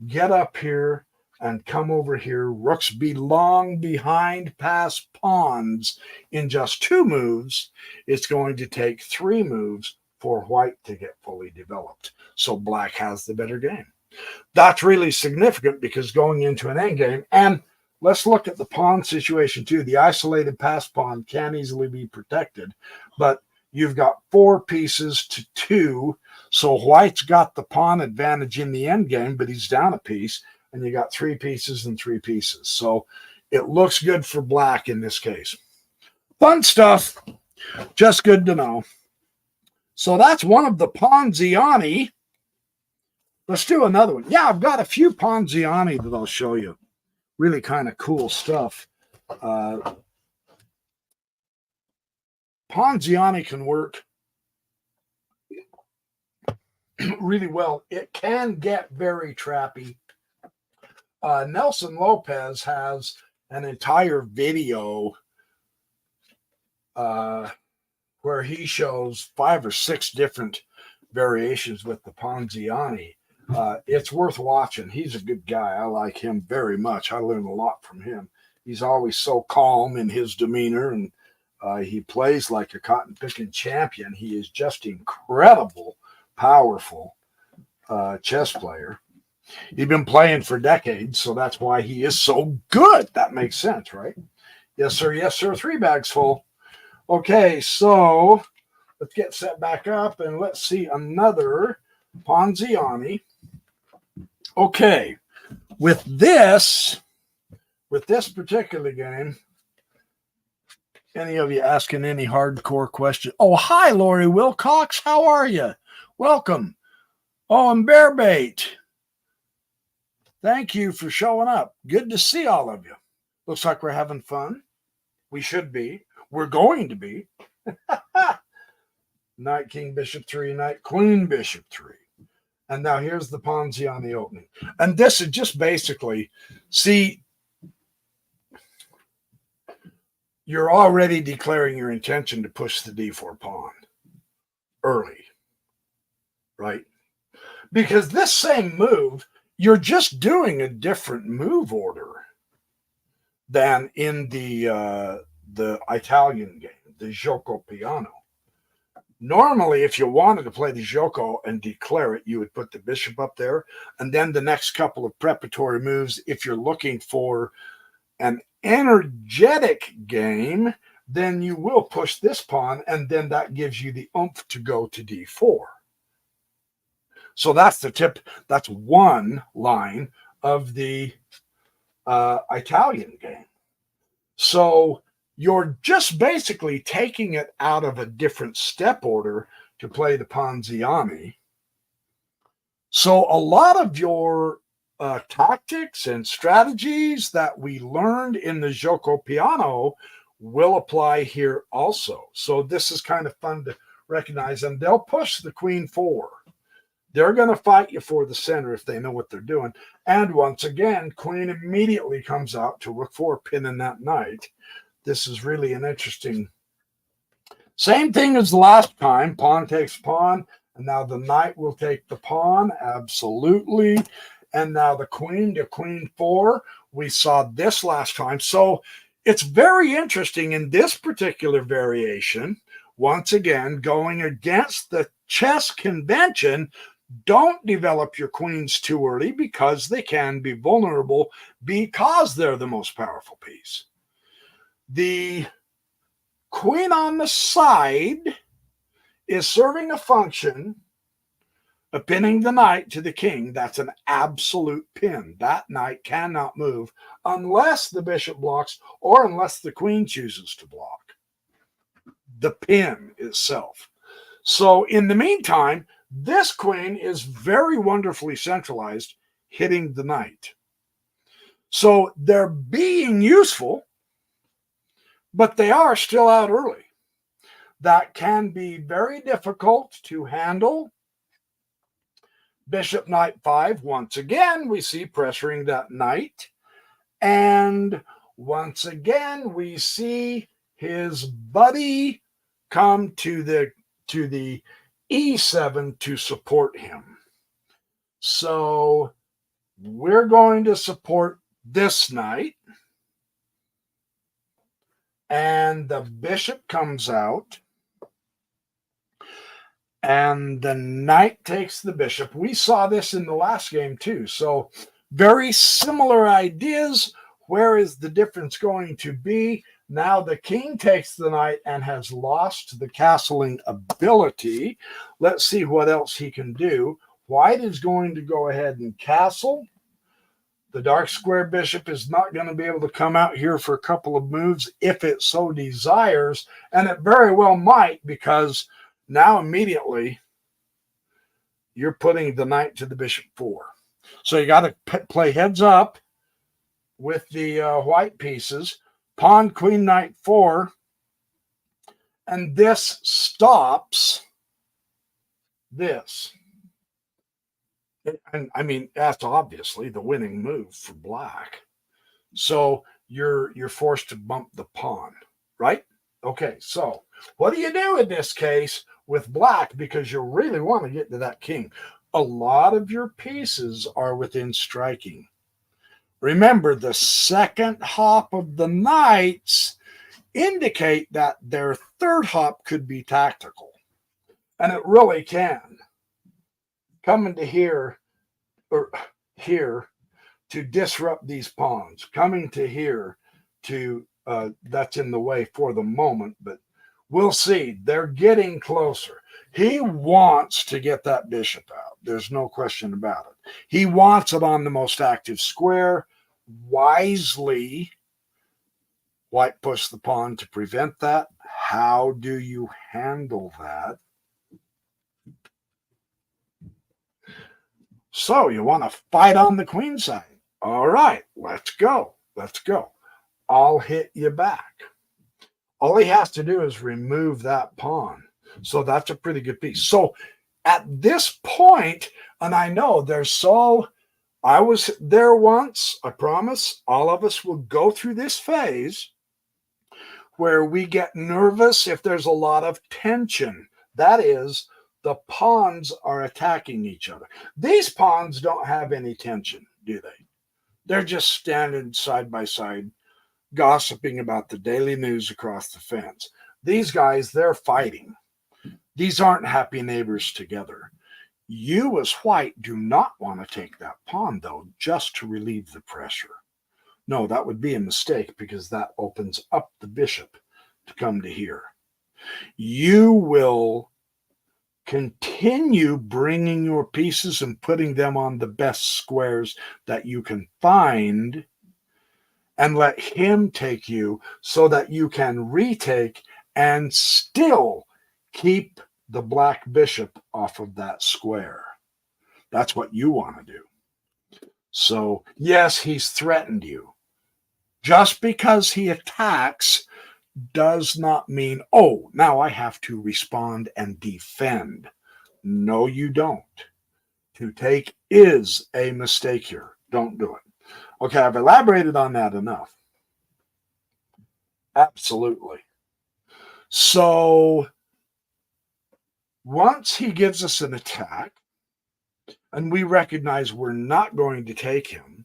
get up here and come over here. Rooks belong behind passed pawns in just 2 moves. It's going to take 3 moves for white to get fully developed. So black has the better game. That's really significant because going into an endgame, and let's look at the pawn situation too. The isolated passed pawn can easily be protected, but you've got 4 pieces to 2, so white's got the pawn advantage in the endgame, but he's down a piece, and you got 3 pieces and 3 pieces. So it looks good for black in this case. Fun stuff. Just good to know. So that's one of the Ponziani. Let's do another one. Yeah, I've got a few Ponziani that I'll show you. Really kind of cool stuff. Ponziani can work really well. It can get very trappy. Nelson Lopez has an entire video where he shows 5 or 6 different variations with the Ponziani. It's worth watching. He's a good guy. I like him very much. I learn a lot from him. He's always so calm in his demeanor, and he plays like a cotton-picking champion. He is just incredible, powerful chess player. He's been playing for decades, so that's why he is so good. That makes sense, right? Yes, sir. Yes, sir. 3 bags full. Okay, so let's get set back up, and let's see another Ponziani. Okay, with this particular game, any of you asking any hardcore question? Oh, hi, Lori Wilcox. How are you? Welcome. Oh, and Bear Bait. Thank you for showing up. Good to see all of you. Looks like we're having fun. We should be. We're going to be. Knight, king, bishop 3, knight, queen, bishop 3. And now here's the pawn's on the opening. And this is just basically, see, you're already declaring your intention to push the d4 pawn early, right? Because this same move, you're just doing a different move order than in the Italian game, the gioco piano. Normally, if you wanted to play the gioco and declare it, you would put the bishop up there, and then the next couple of preparatory moves, if you're looking for an energetic game, then you will push this pawn, and then that gives you the oomph to go to d4. So that's the tip. That's one line of the Italian game. So you're just basically taking it out of a different step order to play the Ponziani. So a lot of your tactics and strategies that we learned in the gioco piano will apply here also. So this is kind of fun to recognize. And they'll push the queen 4. They're going to fight you for the center if they know what they're doing. And once again, queen immediately comes out to rook 4, pinning that knight. This is really an interesting. Same thing as the last time. Pawn takes pawn. And now the knight will take the pawn. Absolutely. And now the queen to queen 4. We saw this last time. So it's very interesting in this particular variation. Once again, going against the chess convention, don't develop your queens too early because they can be vulnerable because they're the most powerful piece. The queen on the side is serving a function of pinning the knight to the king. That's an absolute pin. That knight cannot move unless the bishop blocks or unless the queen chooses to block the pin itself. So in the meantime, this queen is very wonderfully centralized, hitting the knight. So they're being useful, but they are still out early. That can be very difficult to handle. Bishop knight 5, once again, we see pressuring that knight. And once again, we see his buddy come to the e7 to support him. So we're going to support this knight. And the bishop comes out. And the knight takes the bishop. We saw this in the last game too. So very similar ideas. Where is the difference going to be? Now the king takes the knight and has lost the castling ability. Let's see what else he can do. White is going to go ahead and castle. The dark square bishop is not going to be able to come out here for a couple of moves if it so desires. And it very well might, because now immediately you're putting the knight to the bishop 4. So you got to play heads up with the white pieces. Pawn, queen, knight 4. And this stops this. And I mean, that's obviously the winning move for black. So you're forced to bump the pawn, right? Okay, so what do you do in this case with black? Because you really want to get to that king. A lot of your pieces are within striking. Remember, the second hop of the knights indicate that their third hop could be tactical. And it really can. Coming to here, or here, to disrupt these pawns. Coming to here to, that's in the way for the moment, but we'll see. They're getting closer. He wants to get that bishop out. There's no question about it. He wants it on the most active square. Wisely, white pushed the pawn to prevent that. How do you handle that? So you want to fight on the queen side. All right, let's go. Let's go. I'll hit you back. All he has to do is remove that pawn. So that's a pretty good piece. So at this point, and I know I was there once, I promise, all of us will go through this phase where we get nervous if there's a lot of tension. That is, the pawns are attacking each other. These pawns don't have any tension, do they? They're just standing side by side, gossiping about the daily news across the fence. These guys, they're fighting. These aren't happy neighbors together. You, as white, do not want to take that pawn, though, just to relieve the pressure. No, that would be a mistake because that opens up the bishop to come to here. You will continue bringing your pieces and putting them on the best squares that you can find and let him take you so that you can retake and still keep the black bishop off of that square. That's what you want to do. So, yes, he's threatened you. Just because he attacks does not mean, oh, now I have to respond and defend. No, you don't. To take is a mistake here. Don't do it. Okay, I've elaborated on that enough. Absolutely. So once he gives us an attack and we recognize we're not going to take him,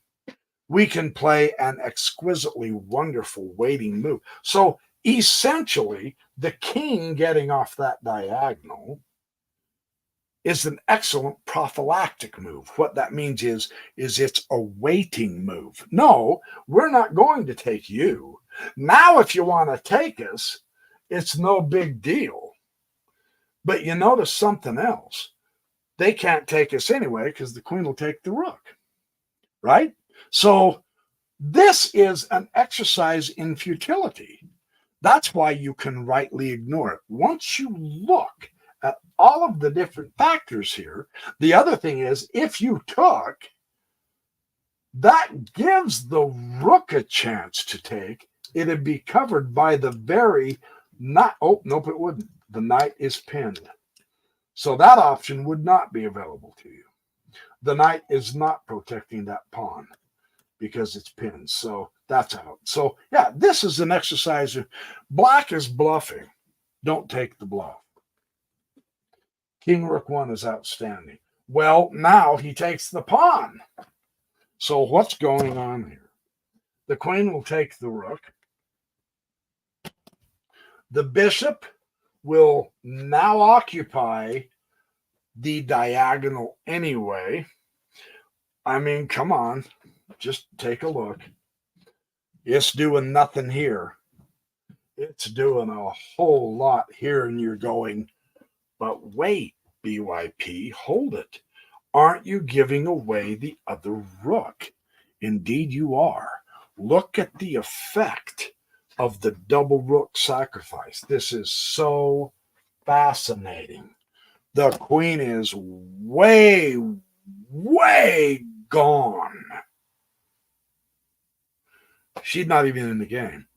we can play an exquisitely wonderful waiting move. So essentially, the king getting off that diagonal is an excellent prophylactic move. What that means is it's a waiting move. No, we're not going to take you. Now, if you want to take us, it's no big deal. But you notice something else. They can't take us anyway because the queen will take the rook, right? So this is an exercise in futility. That's why you can rightly ignore it. Once you look at all of the different factors here, the other thing is if you took, that gives the rook a chance to take. It'd be covered by the very not, oh, nope, it wouldn't. The knight is pinned. So that option would not be available to you. The knight is not protecting that pawn because it's pinned. So that's out. So yeah, this is an exercise. Black is bluffing. Don't take the bluff. King Rook 1 is outstanding. Well, now he takes the pawn. So what's going on here? The queen will take the rook. The bishop will now occupy the diagonal anyway. I mean, come on, just take a look. It's doing nothing here. It's doing a whole lot here, and you're going, but wait, BYP, hold it. Aren't you giving away the other rook? Indeed you are. Look at the effect of the double rook sacrifice. This is so fascinating. The queen is way, way gone. She's not even in the game.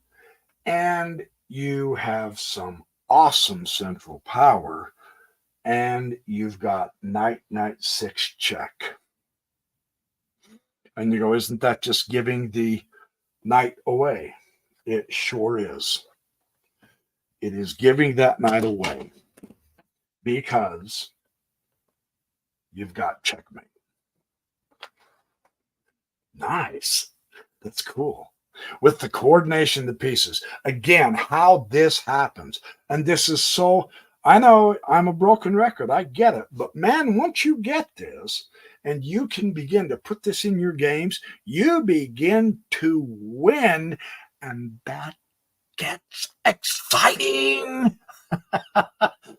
And you have some awesome central power, and you've got knight, knight 6 check. And you go, isn't that just giving the knight away? It sure is. It is giving that knight away because you've got checkmate. Nice. That's cool. With the coordination of the pieces. Again, how this happens. And this is so, I know I'm a broken record. I get it. But man, once you get this and you can begin to put this in your games, you begin to win. And that gets exciting.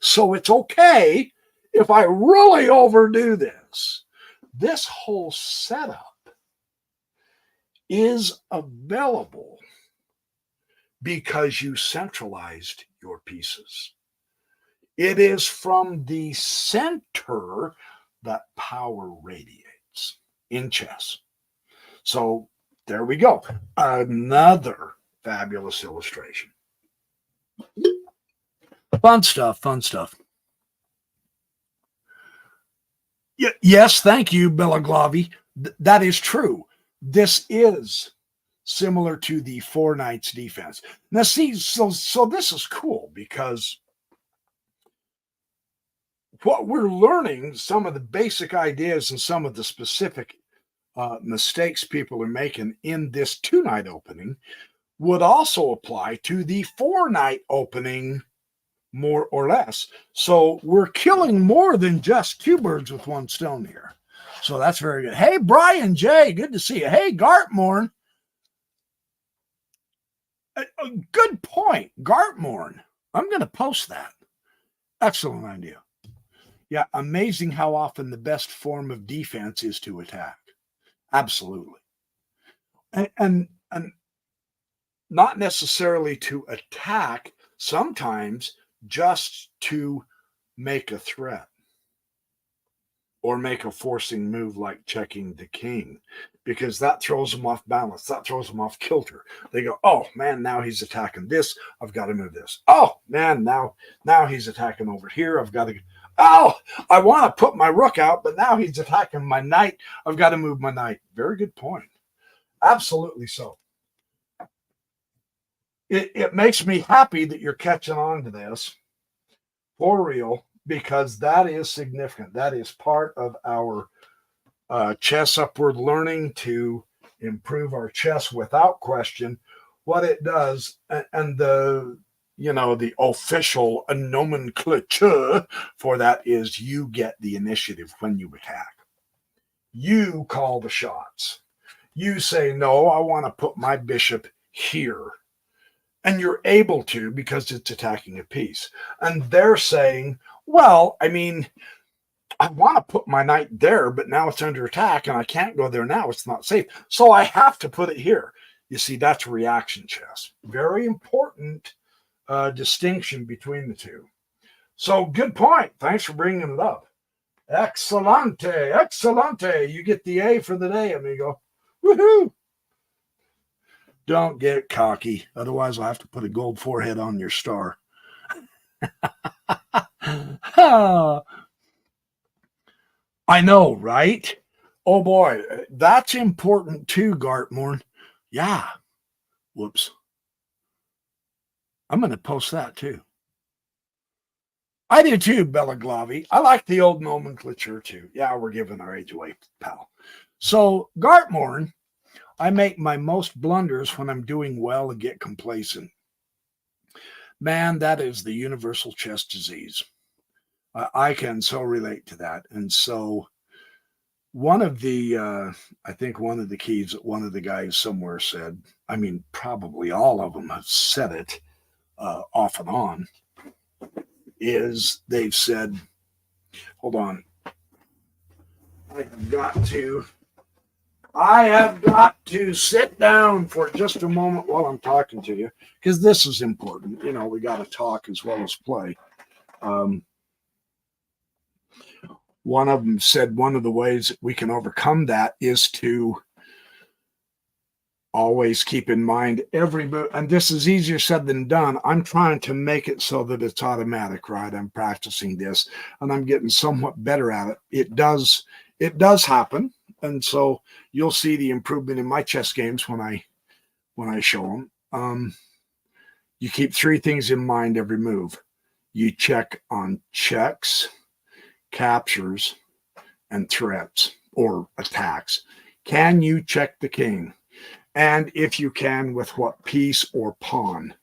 So it's okay if I really overdo this. This whole setup is available because you centralized your pieces. It is from the center that power radiates in chess. So there we go. Another fabulous illustration. Fun stuff, fun stuff. Yes, thank you, Belaglavi. That is true. This is similar to the four knights defense. Now, see, so this is cool because what we're learning, some of the basic ideas and some of the specific mistakes people are making in this two night opening would also apply to the four night opening, more or less. So we're killing more than just two birds with one stone here. So that's very good. Hey, Brian J, good to see you. Hey, Gartmorn. Good point, Gartmorn. I'm going to post that. Excellent idea. Yeah, amazing how often the best form of defense is to attack. Absolutely. And not necessarily to attack, sometimes just to make a threat or make a forcing move like checking the king, because that throws them off balance. That throws them off kilter. They go, oh man, now he's attacking this. I've got to move this. Oh man, now he's attacking over here. I've got to, oh, I want to put my rook out, but now he's attacking my knight. I've got to move my knight. Very good point. Absolutely so. It makes me happy that you're catching on to this for real, because that is significant. That is part of our chess upward learning to improve our chess without question. What it does, and the official nomenclature for that is you get the initiative when you attack. You call the shots. You say, no, I want to put my bishop here. And you're able to, because it's attacking a piece. And they're saying, well, I mean, I want to put my knight there, but now it's under attack and I can't go there now. It's not safe. So I have to put it here. You see, that's reaction chess. Very important distinction between the two. So good point. Thanks for bringing it up. Excellente. Excellente. You get the A for the day, amigo. Woohoo. Don't get cocky. Otherwise, I'll have to put a gold forehead on your star. I know, right? Oh boy, that's important too, Gartmorn. Yeah. Whoops. I'm going to post that too. I do too, Belaglavi. I like the old nomenclature too. Yeah, we're giving our age away, pal. So, Gartmorn, I make my most blunders when I'm doing well and get complacent. Man, that is the universal chess disease. I can so relate to that. And so one of the, I think one of the keys that one of the guys somewhere said, I mean, probably all of them have said it off and on, is they've said, hold on, I have got to sit down for just a moment while I'm talking to you, because this is important. You know, we got to talk as well as play. One of them said one of the ways that we can overcome that is to always keep in mind and this is easier said than done. I'm trying to make it so that it's automatic, right? I'm practicing this and I'm getting somewhat better at it. It does happen. And so you'll see the improvement in my chess games when I show them. You keep three things in mind every move. You check on checks, captures, and threats or attacks. Can you check the king? And if you can, with what piece or pawn?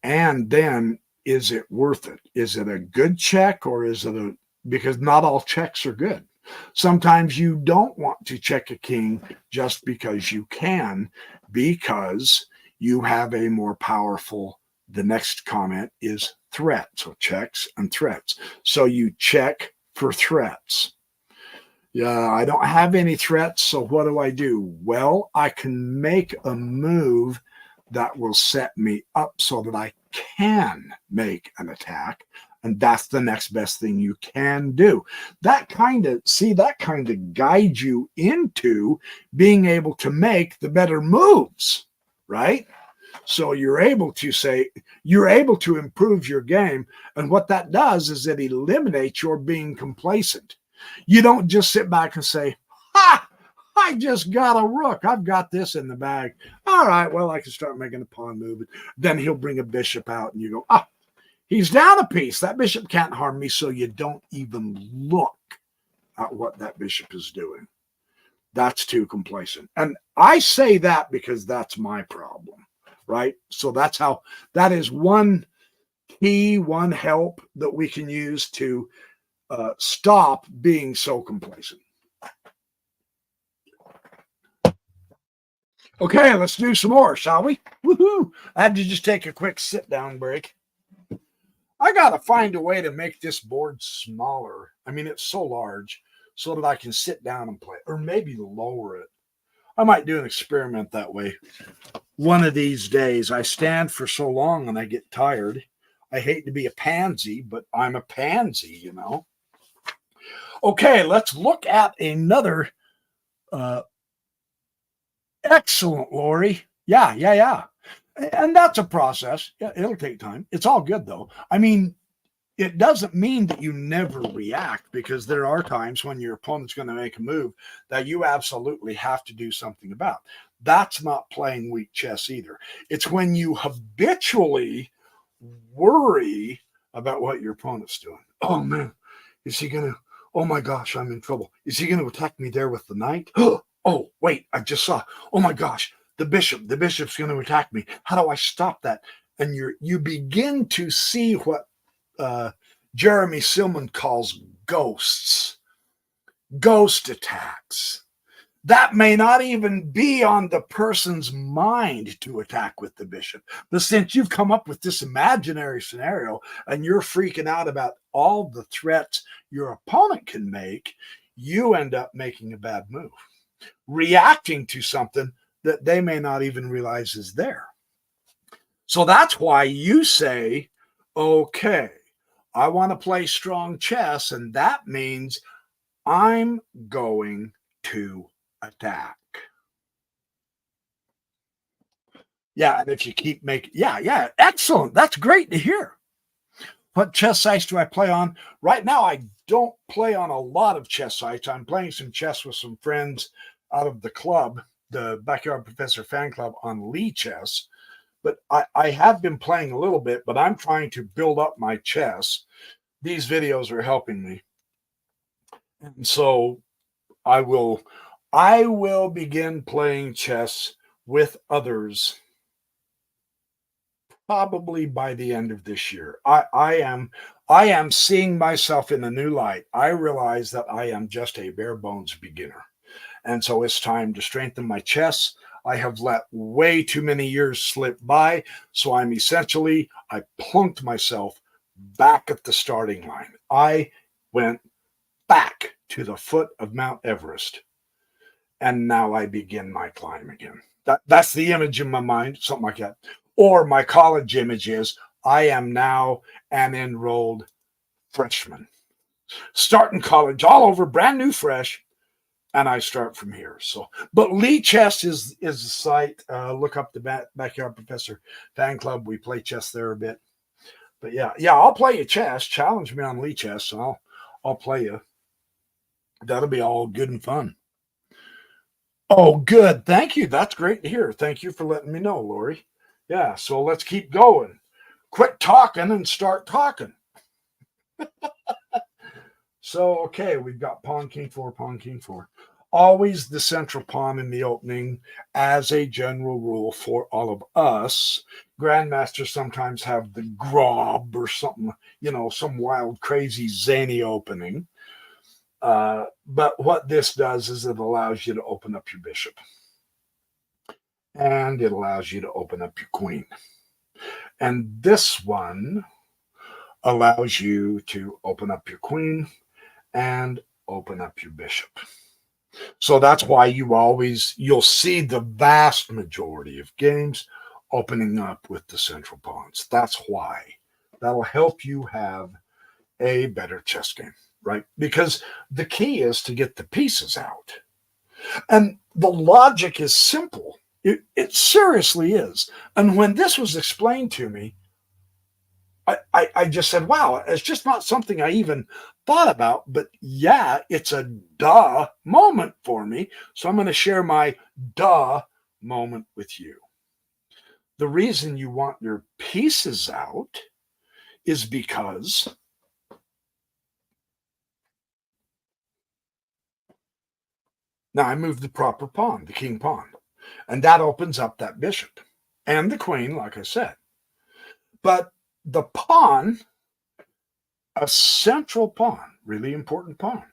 And then, is it worth it? Is it a good check, or is it because not all checks are good. Sometimes you don't want to check a king just because you can, because you have a more powerful, the next comment is threat. So checks and threats. So you check for threats. Yeah, I don't have any threats, so what do? Well, I can make a move that will set me up so that I can make an attack, and that's the next best thing you can do. That kind of guides you into being able to make the better moves, right? So you're able to improve your game. And what that does is it eliminates your being complacent. You don't just sit back and say, ha, I just got a rook. I've got this in the bag. All right, well, I can start making a pawn move. Then he'll bring a bishop out and you go, ah, he's down a piece. That bishop can't harm me. So you don't even look at what that bishop is doing. That's too complacent. And I say that because that's my problem, right? So that is one key, one help that we can use to stop being so complacent. Okay, let's do some more, shall we? Woohoo! I had to just take a quick sit-down break. I got to find a way to make this board smaller. I mean, it's so large so that I can sit down and play, or maybe lower it. I might do an experiment that way. One of these days, I stand for so long and I get tired. I hate to be a pansy, but I'm a pansy, you know. Okay, let's look at another excellent, Lori. Yeah. And that's a process. Yeah, it'll take time. It's all good, though. I mean, it doesn't mean that you never react, because there are times when your opponent's going to make a move that you absolutely have to do something about. That's not playing weak chess either. It's when you habitually worry about what your opponent's doing. Oh, man, is he going to, oh my gosh, I'm in trouble. Is he going to attack me there with the knight? Oh, wait, I just saw, oh my gosh, the bishop's going to attack me. How do I stop that? And you begin to see what Jeremy Silman calls ghosts, ghost attacks. That may not even be on the person's mind to attack with the bishop. But since you've come up with this imaginary scenario and you're freaking out about all the threats your opponent can make, you end up making a bad move, reacting to something that they may not even realize is there. So that's why you say, okay, I want to play strong chess, and that means I'm going to attack. Yeah, and if you keep making, yeah, excellent. That's great to hear. What chess sites do I play on? Right now, I don't play on a lot of chess sites. I'm playing some chess with some friends out of the club, the Backyard Professor fan club, on Lee Chess. But I have been playing a little bit, but I'm trying to build up my chess. These videos are helping me. And so I will begin playing chess with others probably by the end of this year. I am seeing myself in a new light. I realize that I am just a bare bones beginner. And so it's time to strengthen my chess. I have let way too many years slip by. So I plunked myself back at the starting line. I went back to the foot of Mount Everest. And now I begin my climb again. That's the image in my mind, something like that. Or my college image is, I am now an enrolled freshman, starting college all over, brand new, fresh, and I start from here. So, but Lee Chess is the site. Look up the Backyard Professor fan club. We play chess there a bit. But yeah, I'll play you chess. Challenge me on Lee Chess, and I'll play you. That'll be all good and fun. Oh, good. Thank you. That's great to hear. Thank you for letting me know, Lori. Yeah, so let's keep going. Quit talking and start talking. So, okay, we've got pawn, king, four, pawn, king, four. Always the central pawn in the opening as a general rule for all of us. Grandmasters sometimes have the grob or something, some wild, crazy, zany opening. But what this does is it allows you to open up your bishop. And it allows you to open up your queen. And this one allows you to open up your queen and open up your bishop. So that's why you'll see the vast majority of games opening up with the central pawns. That's why. That'll help you have a better chess game, right? Because the key is to get the pieces out. And the logic is simple. It seriously is. And when this was explained to me, I just said, wow, it's just not something I even thought about. But yeah, it's a duh moment for me. So I'm going to share my duh moment with you. The reason you want your pieces out is because now I moved the proper pawn, the king pawn, and that opens up that bishop and the queen, like I said. But the pawn, a central pawn, really important pawn,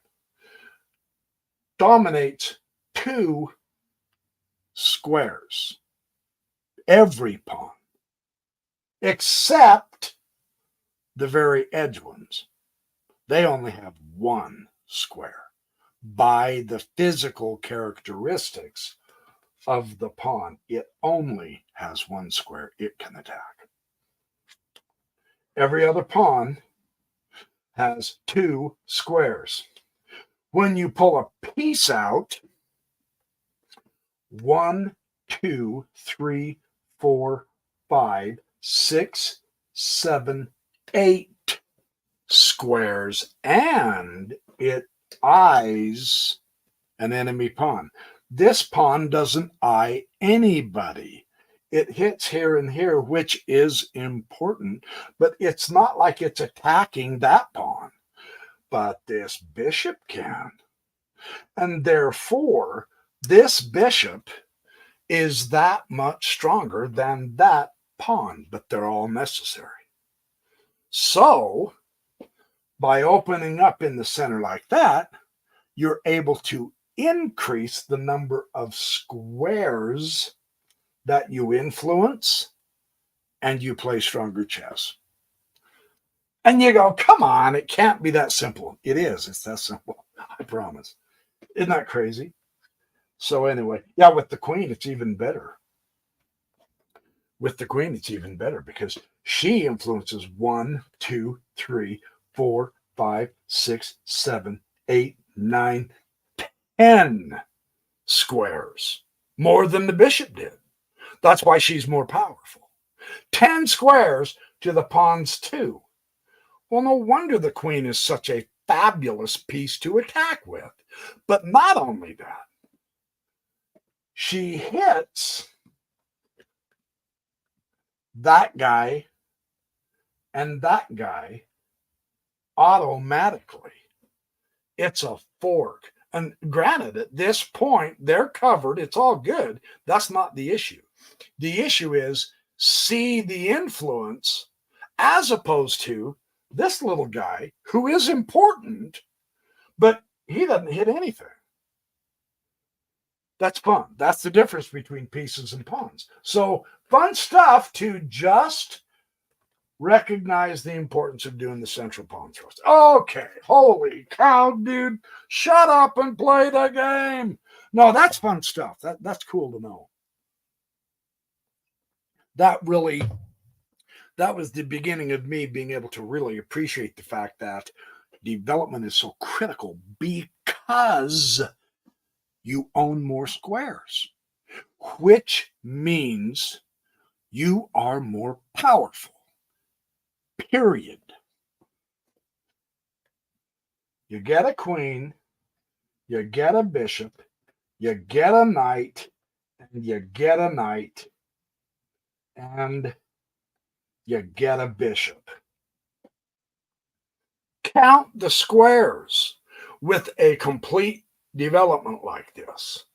dominates two squares, every pawn, except the very edge ones. They only have one square by the physical characteristics of the pawn. It only has one square it can attack. Every other pawn has two squares. When you pull a piece out, 1, 2, 3, 4, 5, 6, 7, 8 squares, and it eyes an enemy pawn. This pawn doesn't eye anybody. It hits here and here, which is important, but it's not like it's attacking that pawn. But this bishop can. And therefore, this bishop is that much stronger than that pawn, but they're all necessary. So, by opening up in the center like that, you're able to increase the number of squares that you influence, and you play stronger chess. And you go, come on, it can't be that simple. It is. It's that simple. I promise. Isn't that crazy? So anyway, yeah, with the queen, it's even better. With the queen, it's even better because she influences 1, 2, 3, 4, 5, 6, 7, 8, 9, 10 squares, more than the bishop did. That's why she's more powerful. 10 squares to the pawn's 2. Well, no wonder the queen is such a fabulous piece to attack with. But not only that, she hits that guy and that guy automatically. It's a fork. And granted, at this point, they're covered. It's all good. That's not the issue. The issue is see the influence as opposed to this little guy who is important, but he doesn't hit anything. That's fun. That's the difference between pieces and pawns. So fun stuff to just recognize the importance of doing the central pawn thrust. Okay, holy cow, dude. Shut up and play the game. No, that's fun stuff. That's cool to know. That was the beginning of me being able to really appreciate the fact that development is so critical because you own more squares, which means you are more powerful. Period. You get a queen, you get a bishop, you get a knight, and you get a knight, and you get a bishop. Count the squares with a complete development like this.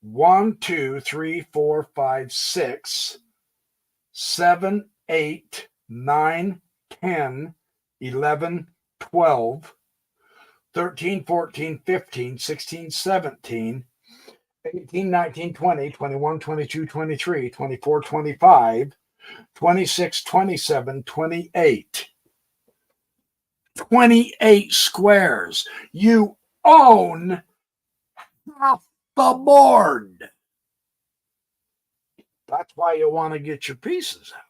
1, 2, 3, 4, 5, 6, 7, 8, 9, 10, 11, 12, 13, 14, 15, 16, 17, 18, 19, 20, 21, 22, 23, 24, 25, 26, 27, 28. 28 squares. You own half the board. That's why you want to get your pieces out.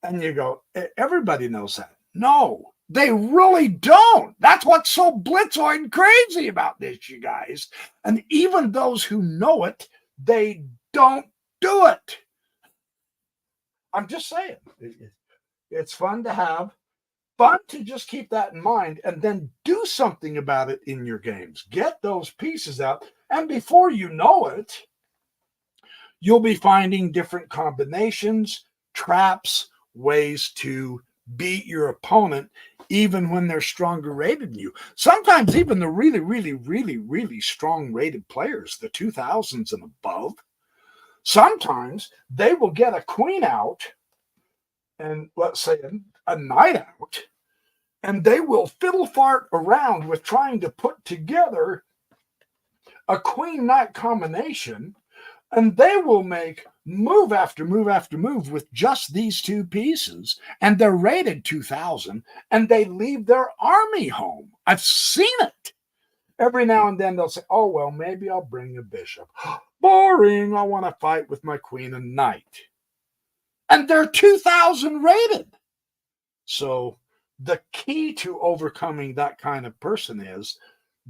And you go, everybody knows that. No, They really don't. That's what's so blitzoid crazy about this, you guys. And even those who know it, they don't do it. I'm just saying. It's fun to have, fun to just keep that in mind and then do something about it in your games. Get those pieces out. And before you know it, you'll be finding different combinations, traps, ways to beat your opponent, even when they're stronger rated than you. Sometimes even the really, really, really, really strong rated players, the 2000s and above, sometimes they will get a queen out and let's say a knight out, and they will fiddle fart around with trying to put together a queen knight combination, and they will make move after move after move with just these two pieces, and they're rated 2000, and they leave their army home. I've seen it. Every now and then they'll say, oh, well, maybe I'll bring a bishop. Boring. I want to fight with my queen and knight. And they're 2000 rated. So the key to overcoming that kind of person is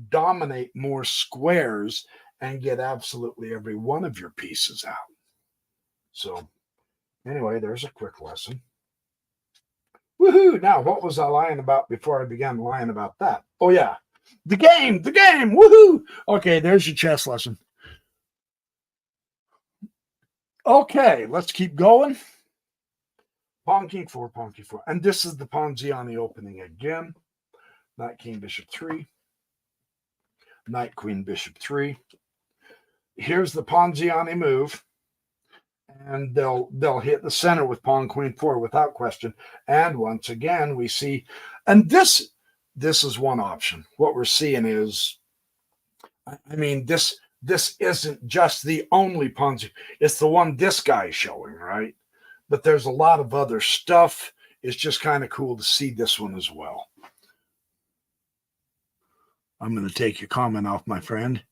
dominate more squares and get absolutely every one of your pieces out. So anyway, there's a quick lesson. Woohoo! Now, what was I lying about before I began lying about that? Oh, yeah. The game. Woohoo! Okay, there's your chess lesson. Okay, let's keep going. Pawn, king, 4, pawn, king, 4. And this is the Ponziani opening again. Knight, king, bishop, 3. Knight, queen, bishop, 3. Here's the Ponziani move. And they'll hit the center with pawn, queen, 4 without question. And once again, we see, and this is one option. What we're seeing is, I mean, this isn't just the only Ponzi. It's the one this guy's showing, right? But there's a lot of other stuff. It's just kind of cool to see this one as well. I'm going to take your comment off, my friend.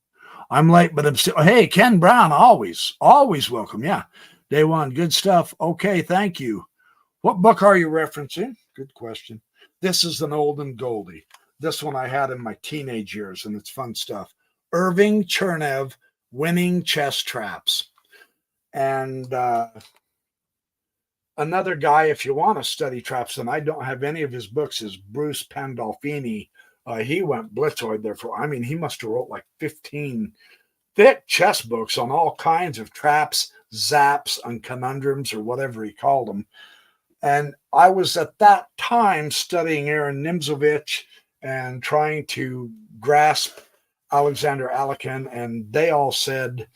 I'm late, but I'm still. Hey, Ken Brown, always welcome. Yeah. Day one, good stuff. Okay, thank you. What book are you referencing? Good question. This is an old and goldie. This one I had in my teenage years, and it's fun stuff. Irving Chernev, Winning Chess Traps. And another guy, if you want to study traps, and I don't have any of his books, is Bruce Pandolfini. He went blitzoid there for, I mean, he must have wrote like 15 thick chess books on all kinds of traps, zaps, and conundrums, or whatever he called them. And I was at that time studying Aaron Nimzovich and trying to grasp Alexander Alekhine, and they all said,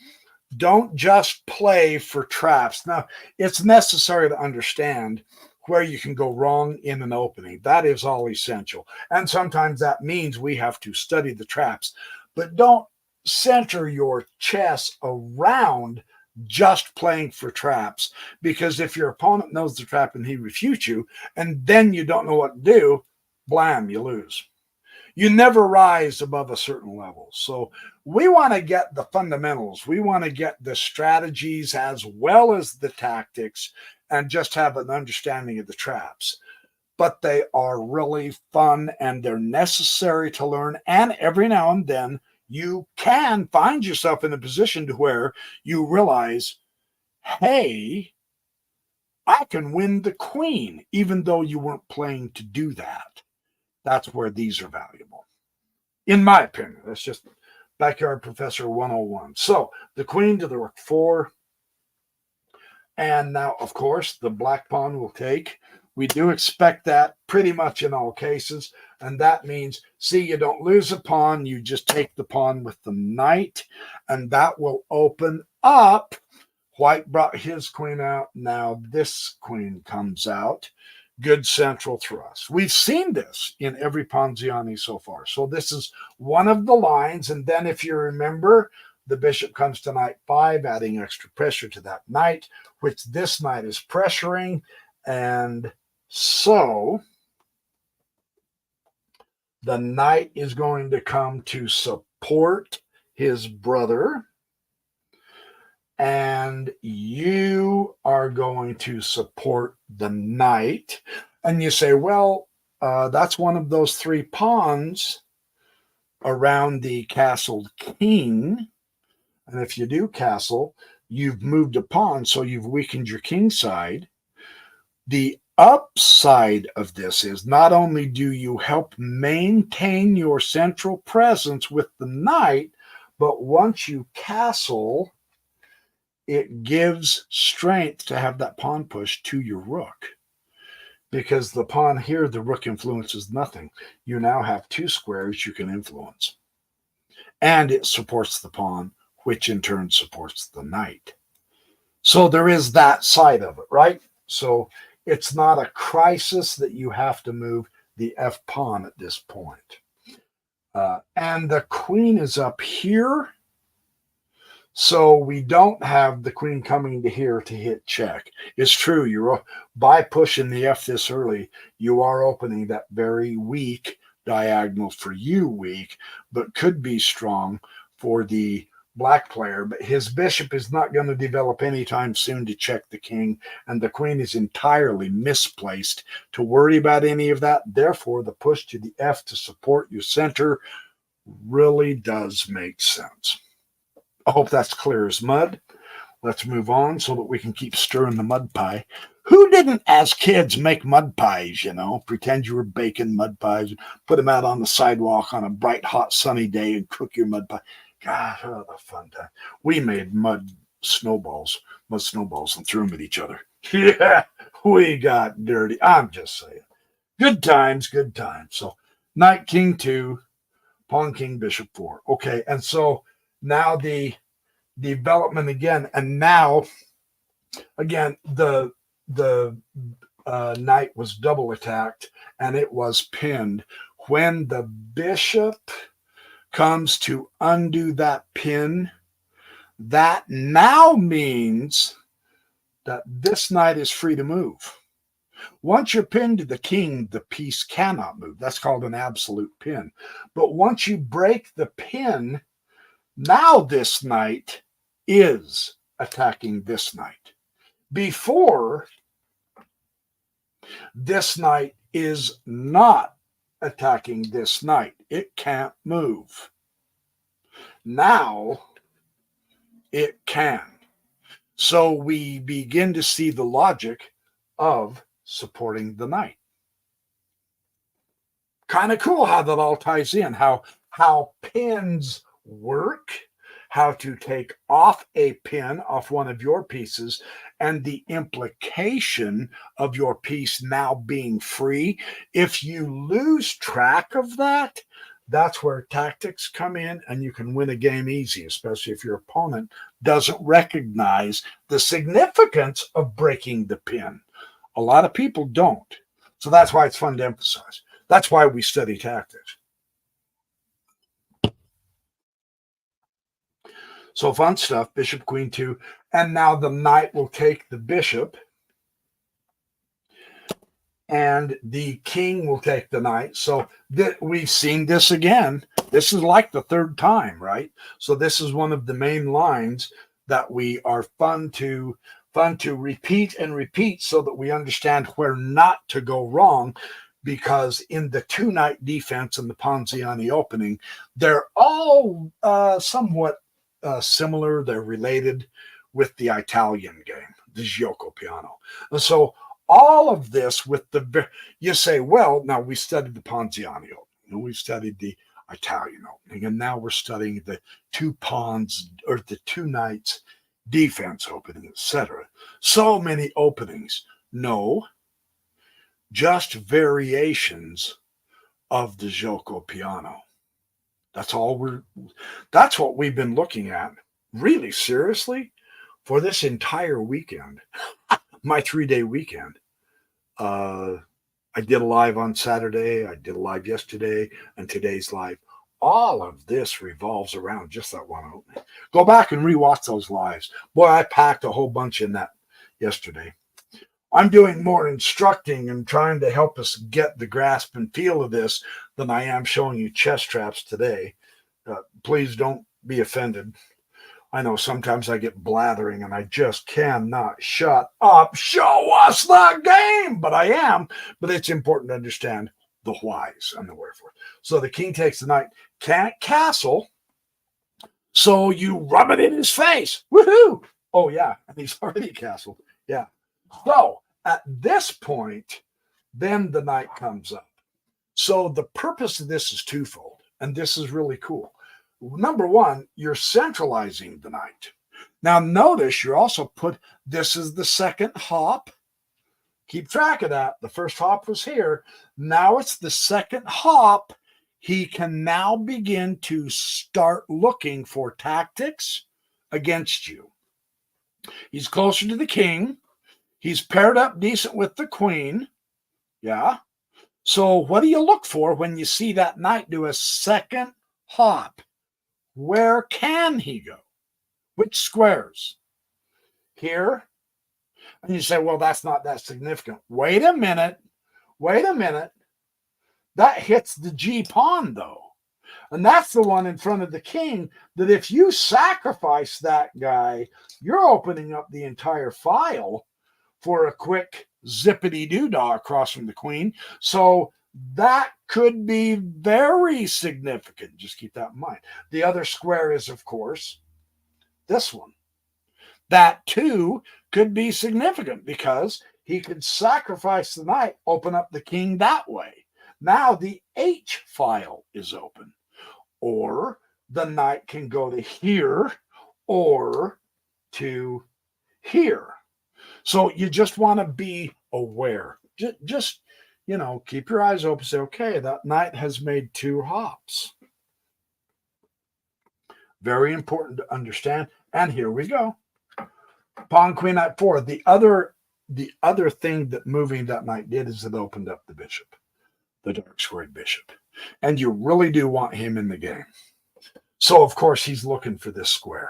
don't just play for traps. Now, it's necessary to understand where you can go wrong in an opening. That is all essential. And sometimes that means we have to study the traps. But don't center your chess around just playing for traps, because if your opponent knows the trap and he refutes you, and then you don't know what to do, blam, you lose. You never rise above a certain level. So we want to get the fundamentals. We want to get the strategies as well as the tactics and just have an understanding of the traps. But they are really fun and they're necessary to learn. And every now and then you can find yourself in a position to where you realize, hey, I can win the queen, even though you weren't playing to do that. That's where these are valuable. In my opinion, that's just Backyard Professor 101. So the queen to the rook 4. And now, of course, the black pawn will take. We do expect that pretty much in all cases. And that means, see, you don't lose a pawn. You just take the pawn with the knight. And that will open up. White brought his queen out. Now this queen comes out. Good central thrust. We've seen this in every Ponziani so far. So this is one of the lines. And then if you remember, the bishop comes to knight 5, adding extra pressure to that knight, which this knight is pressuring. And so the knight is going to come to support his brother. And you are going to support the knight. And you say, well, that's one of those 3 pawns around the castled king. And if you do castle, you've moved a pawn, so you've weakened your king side. The upside of this is not only do you help maintain your central presence with the knight, but once you castle, it gives strength to have that pawn push to your rook. Because the pawn here, the rook influences nothing. You now have 2 squares you can influence. And it supports the pawn, which in turn supports the knight. So there is that side of it, right? So it's not a crisis that you have to move the F pawn at this point. And the queen is up here. So we don't have the queen coming to here to hit check. It's true, you're by pushing the F this early, you are opening that very weak diagonal for you weak, but could be strong for the black player. But his bishop is not going to develop anytime soon to check the king, and the queen is entirely misplaced to worry about any of that. Therefore, the push to the F to support your center really does make sense. I hope that's clear as mud. Let's move on so that we can keep stirring the mud pie. Who didn't, as kids, make mud pies, pretend you were baking mud pies, put them out on the sidewalk on a bright, hot, sunny day and cook your mud pie? God, what a fun time. We made mud snowballs, and threw them at each other. Yeah, we got dirty. I'm just saying. Good times, good times. So, knight, king 2, pawn, king, bishop 4. Okay, and so now the development again, and now again the knight was double attacked and it was pinned. When the bishop comes to undo that pin, that now means that this knight is free to move. Once you're pinned to the king, the piece cannot move. That's called an absolute pin. But once you break the pin, now this knight is attacking this knight. Before, this knight is not attacking this knight. It can't move. Now, it can. So we begin to see the logic of supporting the knight. Kind of cool how that all ties in, how pins work, how to take off a pin off one of your pieces, and the implication of your piece now being free. If you lose track of that, that's where tactics come in, and you can win a game easy, especially if your opponent doesn't recognize the significance of breaking the pin. A lot of people don't. So that's why it's fun to emphasize. That's why we study tactics. So fun stuff, bishop, queen 2. And now the knight will take the bishop. And the king will take the knight. So we've seen this again. This is like the 3rd time, right? So this is one of the main lines that we are fun to repeat and repeat so that we understand where not to go wrong. Because in the 2-knight defense and the Ponziani opening, they're all somewhat similar. They're related with the Italian game, the gioco piano. And so all of this with you say, well, now we studied the Ponziani opening, we've studied the Italian opening, and now we're studying the 2 pawns or the 2 knights defense opening, etc. So many openings. No, just variations of the gioco piano. That's what we've been looking at, really seriously, for this entire weekend, my 3-day weekend. I did a live on Saturday, I did a live yesterday, and today's live. All of this revolves around just that one opening. Go back and rewatch those lives. Boy, I packed a whole bunch in that yesterday. I'm doing more instructing and trying to help us get the grasp and feel of this than I am showing you chess traps today. Please don't be offended. I know sometimes I get blathering and I just cannot shut up. Show us the game! But I am. But it's important to understand the whys and the wherefore. So the king takes the knight, can't castle, so you rub it in his face. Woohoo! Oh, yeah, and he's already castled. Yeah. So at this point, then the knight comes up. So the purpose of this is twofold, and this is really cool. Number one, you're centralizing the knight. Now notice you're also this is the second hop. Keep track of that. The first hop was here. Now it's the second hop. He can now begin to start looking for tactics against you. He's closer to the king. He's paired up decent with the queen. Yeah. So what do you look for when you see that knight do a second hop? Where can he go? Which squares? Here? And you say, well, that's not that significant. Wait a minute. That hits the G pawn, though. And that's the one in front of the king that if you sacrifice that guy, you're opening up the entire file for a quick zippity-doo-dah across from the queen. So that could be very significant. Just keep that in mind. The other square is, of course, this one. That, too, could be significant because he could sacrifice the knight, open up the king that way. Now the H file is open. Or the knight can go to here or to here. So you just want to be aware. Just keep your eyes open. Say, okay, that knight has made two hops. Very important to understand. And here we go. Pawn, queen, knight, 4. The other thing that moving that knight did is it opened up the bishop, the dark squared bishop. And you really do want him in the game. So, of course, he's looking for this square.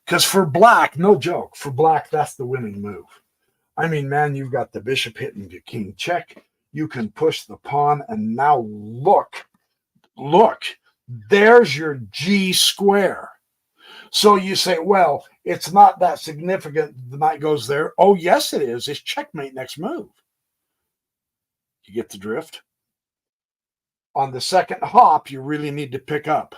Because for black, no joke, for black, that's the winning move. I mean, man, you've got the bishop hitting the king check. You can push the pawn, and now look, there's your G square. So you say, well, it's not that significant. The knight goes there. Oh, yes, it is. It's checkmate next move. You get the drift? On the second hop, you really need to pick up.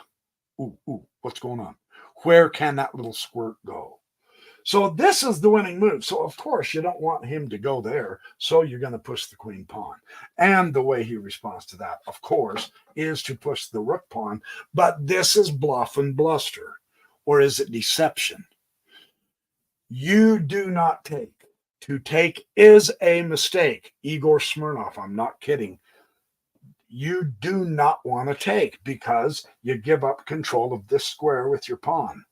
Ooh, what's going on? Where can that little squirt go? So this is the winning move. So, of course, you don't want him to go there. So you're going to push the queen pawn. And the way he responds to that, of course, is to push the rook pawn. But this is bluff and bluster. Or is it deception? You do not take. To take is a mistake. Igor Smirnov, I'm not kidding. You do not want to take because you give up control of this square with your pawn.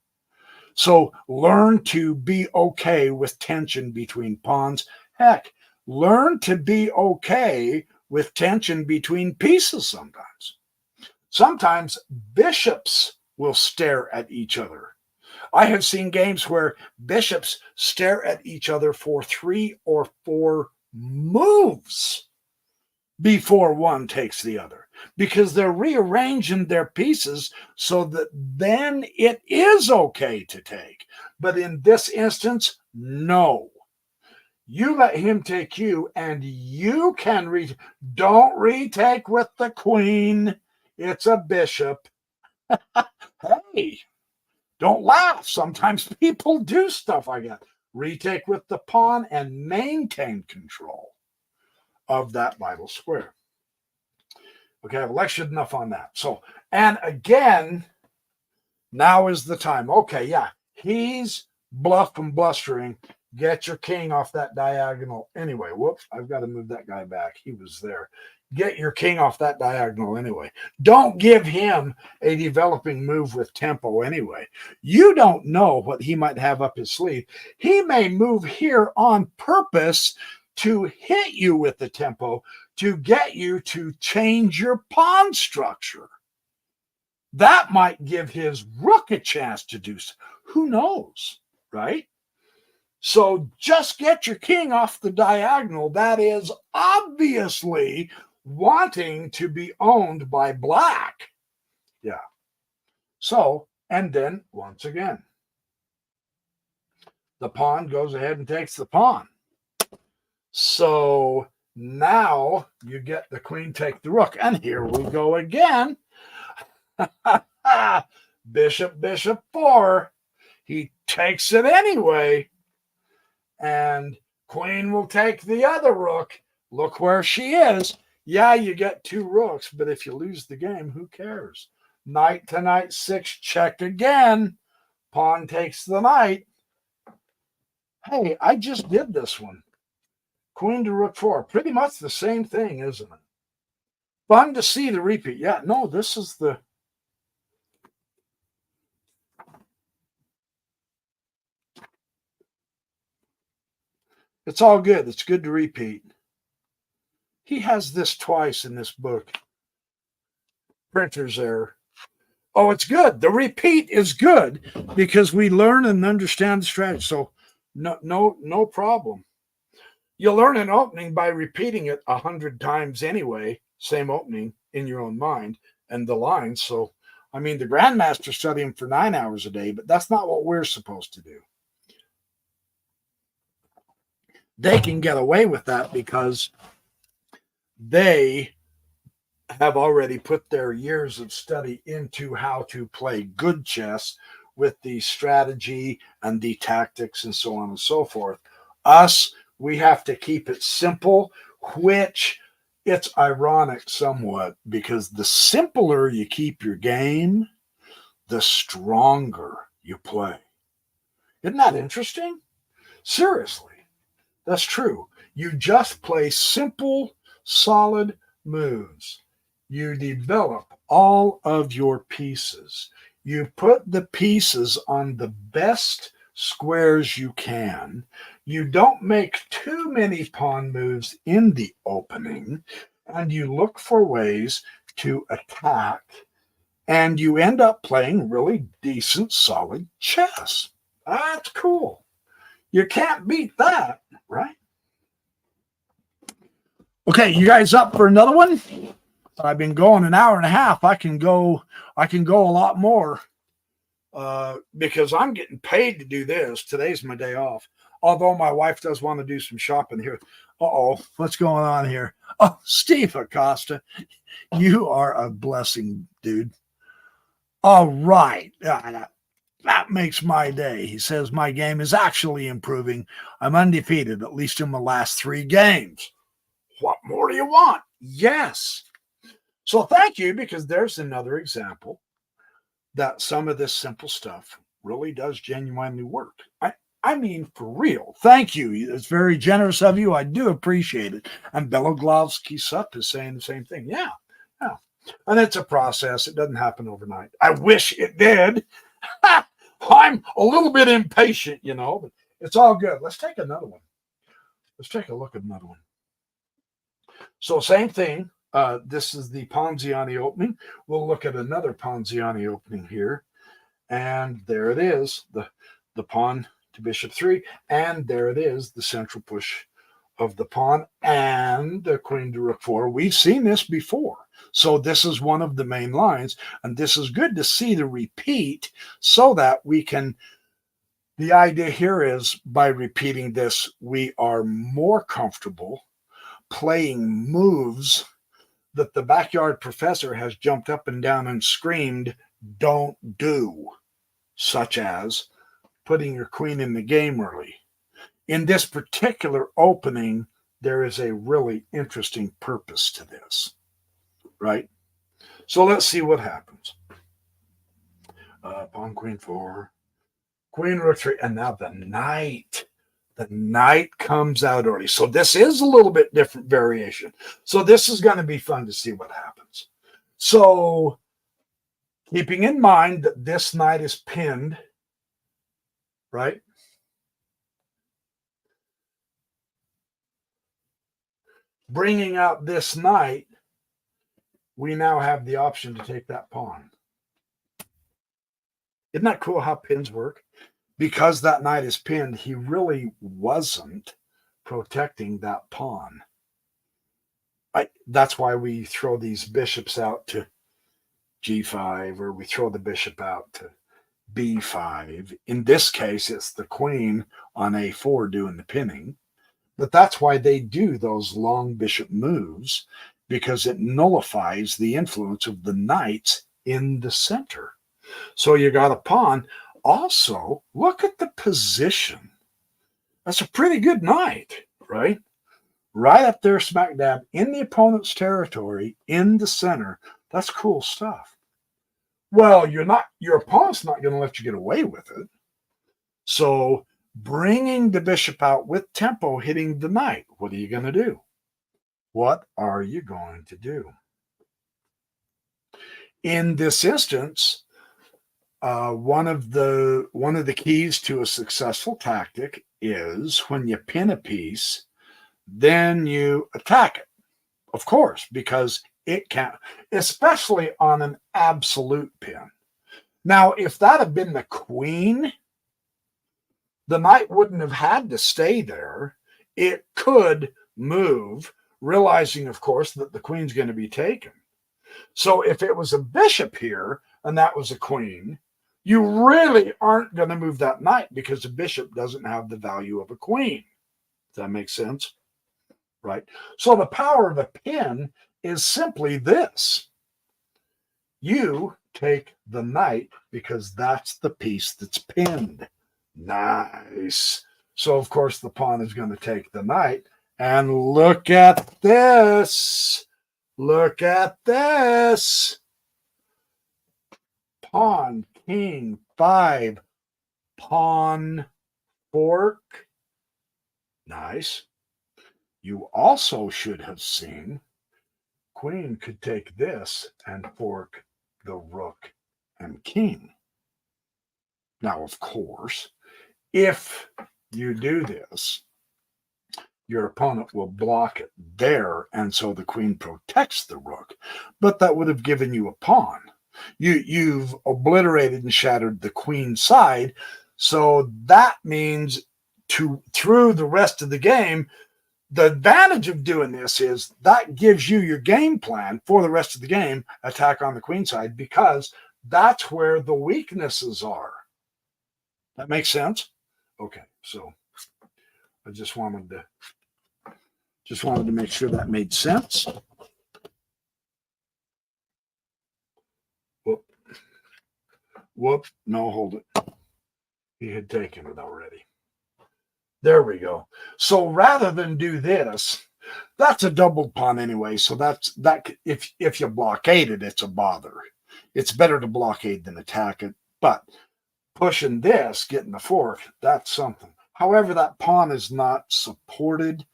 So learn to be okay with tension between pawns. Heck, learn to be okay with tension between pieces sometimes. Sometimes bishops will stare at each other. I have seen games where bishops stare at each other for 3 or 4 moves before one takes the other, because they're rearranging their pieces so that then it is okay to take. But in this instance, no. You let him take you, and you can don't retake with the queen. It's a bishop. Hey, don't laugh. Sometimes people do stuff like that. Retake with the pawn and maintain control of that vital square. Okay, I've lectured enough on that. So, and again, now is the time. Okay, yeah, he's bluff and blustering. Get your king off that diagonal anyway. Whoops, I've got to move that guy back. He was there. Get your king off that diagonal anyway. Don't give him a developing move with tempo anyway. You don't know what he might have up his sleeve. He may move here on purpose to hit you with the tempo to get you to change your pawn structure. That might give his rook a chance to do so. Who knows, right? So just get your king off the diagonal. That is obviously wanting to be owned by black. Yeah. So, and then once again, the pawn goes ahead and takes the pawn. So Now you get the queen take the rook. And here we go again. Bishop, bishop 4. He takes it anyway. And queen will take the other rook. Look where she is. Yeah, you get 2 rooks, but if you lose the game, who cares? Knight to knight 6, check again. Pawn takes the knight. Hey, I just did this one. Queen to rook 4. Pretty much the same thing, isn't it? Fun to see the repeat. Yeah, no, this is the... It's all good. It's good to repeat. He has this twice in this book. Printer's error. Oh, it's good. The repeat is good because we learn and understand the strategy. So no problem. You'll learn an opening by repeating it 100 times anyway, same opening in your own mind and the lines. So, I mean, the grandmasters study them for 9 hours a day, but that's not what we're supposed to do. They can get away with that because they have already put their years of study into how to play good chess with the strategy and the tactics and so on and so forth. Us, we have to keep it simple, which it's ironic somewhat because the simpler you keep your game, the stronger you play. Isn't that interesting? Seriously, that's true. You just play simple, solid moves. You develop all of your pieces. You put the pieces on the best squares you can. You don't make too many pawn moves in the opening, and you look for ways to attack, and you end up playing really decent, solid chess. That's cool. You can't beat that, right? Okay, you guys up for another one? I've been going an hour and a half. I can go a lot more because I'm getting paid to do this. Today's my day off. Although my wife does want to do some shopping here. Uh-oh, what's going on here? Oh, Steve Acosta, you are a blessing, dude. All right. That makes my day. He says my game is actually improving. I'm undefeated, at least in my last 3 games. What more do you want? Yes. So thank you, because there's another example that some of this simple stuff really does genuinely work. I mean, for real. Thank you. It's very generous of you. I do appreciate it. And Beloglavsky Sup is saying the same thing. Yeah. And it's a process. It doesn't happen overnight. I wish it did. I'm a little bit impatient, but it's all good. Let's take another one. Let's take a look at another one. So same thing. This is the Ponziani opening. We'll look at another Ponziani opening here. And there it is, the pawn to bishop 3. And there it is, the central push of the pawn and the queen to rook 4. We've seen this before. So this is one of the main lines. And this is good to see the repeat so that we can... The idea here is by repeating this, we are more comfortable playing moves that the backyard professor has jumped up and down and screamed, don't do, such as putting your queen in the game early. In this particular opening, there is a really interesting purpose to this, right? So let's see what happens. Pawn, queen 4, queen, rook 3, and now the knight. The knight comes out early. So this is a little bit different variation. So this is going to be fun to see what happens. So keeping in mind that this knight is pinned, right? Bringing out this knight, we now have the option to take that pawn. Isn't that cool how pins work? Because that knight is pinned, he really wasn't protecting that pawn. That's why we throw these bishops out to g5, or we throw the bishop out to b5. In this case, it's the queen on a4 doing the pinning. But that's why they do those long bishop moves, because it nullifies the influence of the knights in the center. So you got a pawn. Also, look at the position. That's a pretty good knight, right? Right up there, smack dab in the opponent's territory, in the center. That's cool stuff. Well, your opponent's not going to let you get away with it. So bringing the bishop out with tempo, hitting the knight, what are you going to do? What are you going to do? In this instance, one of the keys to a successful tactic is when you pin a piece, then you attack it, of course, because it can't, especially on an absolute pin. Now, if that had been the queen, the knight wouldn't have had to stay there. It could move, realizing, of course, that the queen's going to be taken. So if it was a bishop here and that was a queen, you really aren't going to move that knight because the bishop doesn't have the value of a queen. Does that make sense? Right? So the power of a pin is simply this. You take the knight because that's the piece that's pinned. Nice. So, of course, the pawn is going to take the knight. And look at this. Look at this. Pawn, king, 5, pawn, fork. Nice. You also should have seen queen could take this and fork the rook and king. Now, of course, if you do this, your opponent will block it there, and so the queen protects the rook. But that would have given you a pawn. You've obliterated and shattered the queen side, so that means through the rest of the game, the advantage of doing this is that gives you your game plan for the rest of the game, attack on the queen side, because that's where the weaknesses are. That makes sense? Okay, so I just wanted to make sure that made sense. Whoop, no, hold it. He had taken it already. There we go. So rather than do this, that's a doubled pawn anyway. So that if you blockade it, it's a bother. It's better to blockade than attack it. But pushing this, getting the fork, that's something. However, that pawn is not supported,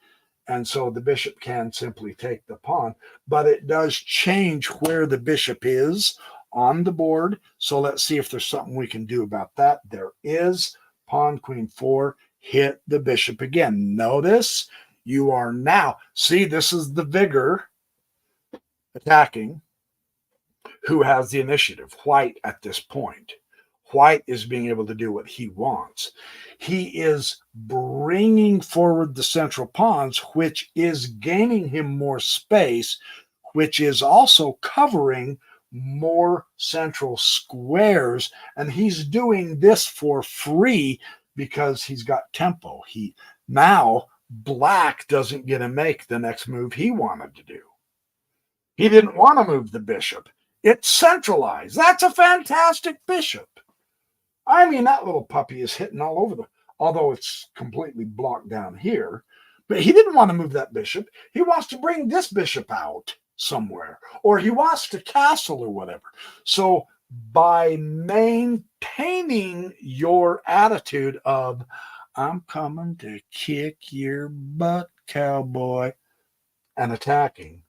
and so the bishop can simply take the pawn. But it does change where the bishop is on the board. So let's see if there's something we can do about that. There is. Pawn, queen, 4. Hit the bishop again. Notice you are now, see, this is the vigor attacking who has the initiative. White at this point. White is being able to do what he wants. He is bringing forward the central pawns, which is gaining him more space, which is also covering more central squares. And he's doing this for free because he's got tempo. Now black doesn't get to make the next move he wanted to do. He didn't want to move the bishop. It's centralized. That's a fantastic bishop. I mean, that little puppy is hitting all over although it's completely blocked down here. But he didn't want to move that bishop. He wants to bring this bishop out somewhere, or he wants to castle or whatever. So by maintaining your attitude of, I'm coming to kick your butt, cowboy, and attacking,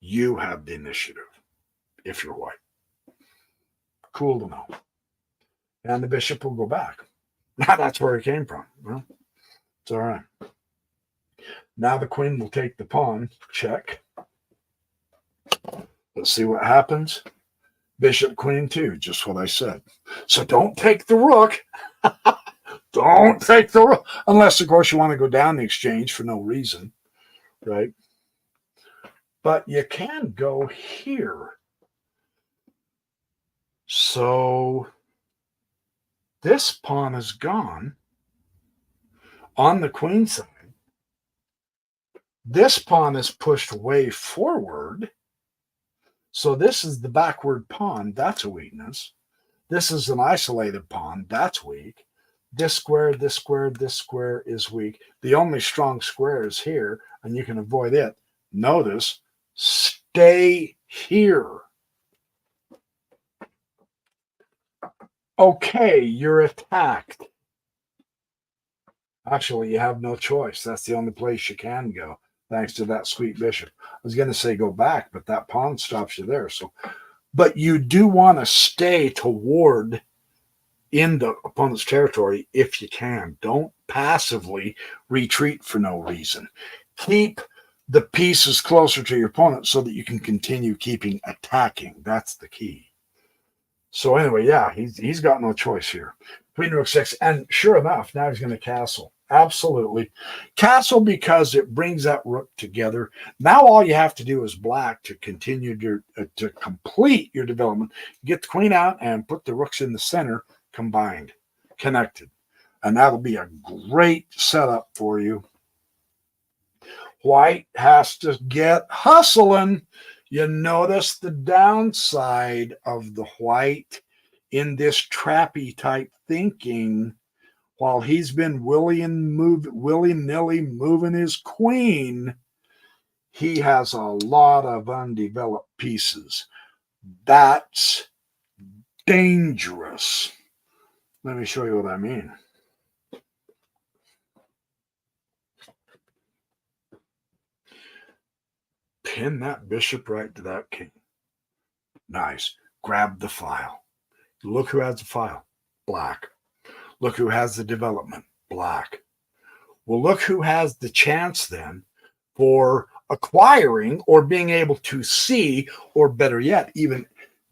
you have the initiative if you're white. Cool to know. And the bishop will go back. Now that's where it came from. Well, it's all right. Now the queen will take the pawn. Check. Let's see what happens. Bishop, queen, 2, just what I said. So don't take the rook. Don't take the rook. Unless, of course, you want to go down the exchange for no reason, right? But you can go here. So this pawn is gone on the queen side. This pawn is pushed way forward. So this is the backward pawn. That's a weakness. This is an isolated pawn. That's weak. This square, this square, this square is weak. The only strong square is here, and you can avoid it. Notice, stay here. Okay, you're attacked. Actually, you have no choice. That's the only place you can go, thanks to that sweet bishop. I was going to say go back, but that pawn stops you there. So, but you do want to stay toward in the opponent's territory if you can. Don't passively retreat for no reason. Keep the pieces closer to your opponent so that you can continue keeping attacking. That's the key. So anyway, yeah, he's got no choice here. Queen rook 6, and sure enough, now he's going to castle. Absolutely. Castle because it brings that rook together. Now all you have to do is black to continue to complete your development. Get the queen out and put the rooks in the center, combined, connected. And that'll be a great setup for you. White has to get hustling. You notice the downside of the white in this trappy type thinking. While he's been willy-nilly moving his queen, he has a lot of undeveloped pieces. That's dangerous. Let me show you what I mean. Pin that bishop right to that king. Nice. Grab the file. Look who has the file. Black. Look who has the development. Black. Well, look who has the chance then for acquiring or being able to see, or better yet, even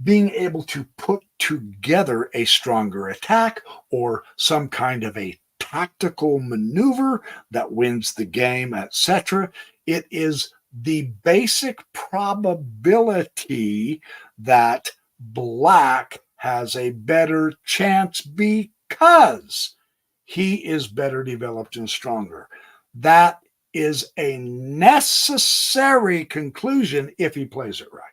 being able to put together a stronger attack or some kind of a tactical maneuver that wins the game, etc. It is the basic probability that black has a better chance because he is better developed and stronger. That is a necessary conclusion if he plays it right.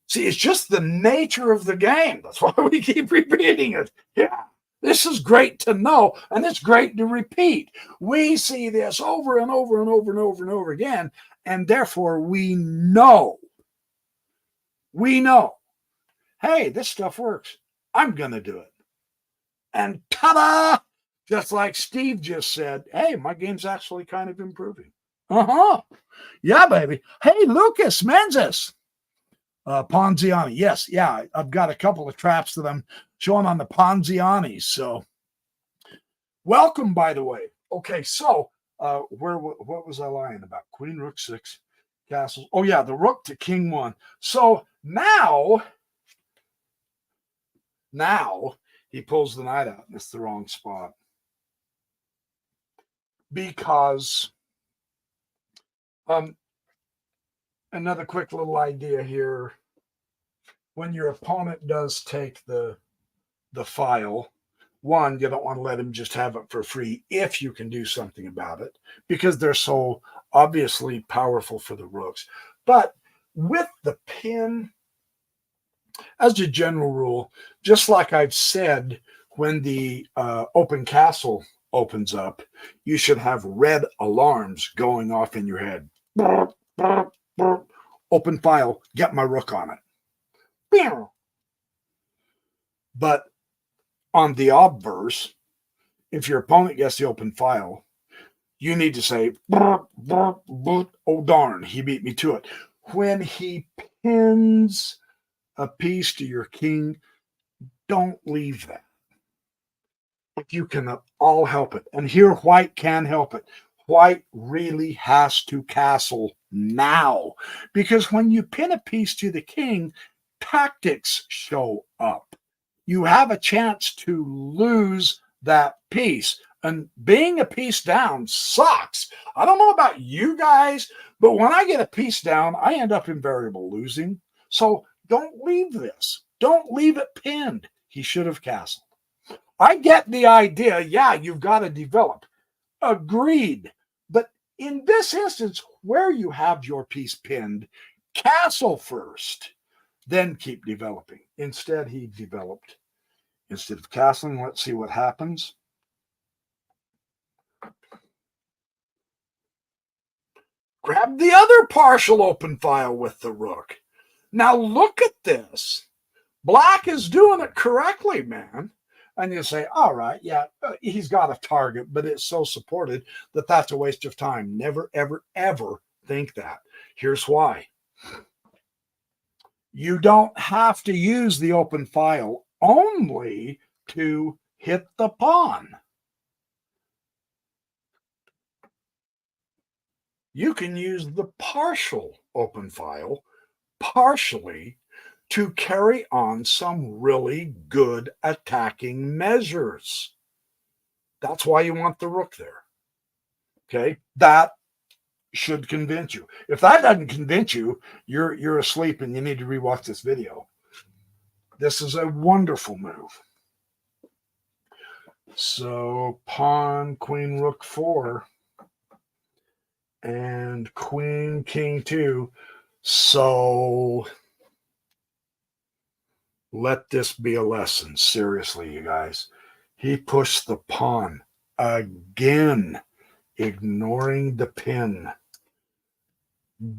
See, it's just the nature of the game. That's why we keep repeating it. Yeah, this is great to know, and it's great to repeat. We see this over and over and over and over and over again, and therefore we know, hey, this stuff works. I'm going to do it. And ta-da! Just like Steve just said, hey, my game's actually kind of improving. Yeah, baby. Hey, Lucas Menzies. Ponziani. Yes, yeah, I've got a couple of traps that I'm showing on the Ponziani. So welcome, by the way. Okay, so what was I lying about? Queen, rook 6, castles. Oh, yeah, the rook to king 1. So now he pulls the knight out, and it's the wrong spot. Because another quick little idea here. When your opponent does take the file, one, you don't want to let him just have it for free if you can do something about it, because they're so obviously powerful for the rooks. But with the pin, as a general rule, just like I've said, when the open castle opens up, you should have red alarms going off in your head. Open file, get my rook on it. But on the obverse, if your opponent gets the open file, you need to say, oh darn, he beat me to it. When he pins a piece to your king, don't leave that. If you can all help it. And here white can help it. White really has to castle now, because when you pin a piece to the king, tactics show up. You have a chance to lose that piece. And being a piece down sucks. I don't know about you guys, but when I get a piece down, I end up invariable losing. So don't leave this. Don't leave it pinned. He should have castled. I get the idea. Yeah, you've got to develop. Agreed. But In this instance, where you have your piece pinned, castle first, then keep developing. Instead, he developed, instead of castling, let's see what happens. Grab the other partial open file with the rook. Now look at this. Black is doing it correctly, man. And you say, all right, yeah, he's got a target, but it's so supported that that's a waste of time. Never, ever, ever think that. Here's why. You don't have to use the open file only to hit the pawn. You can use the partial open file partially to carry on some really good attacking measures. That's why you want the rook there. Okay, that should convince you. If that doesn't convince you, you're asleep and you need to rewatch this video. This is a wonderful move. So pawn, queen, rook 4, and queen, king 2. So let this be a lesson. Seriously, you guys. He pushed the pawn again, ignoring the pin.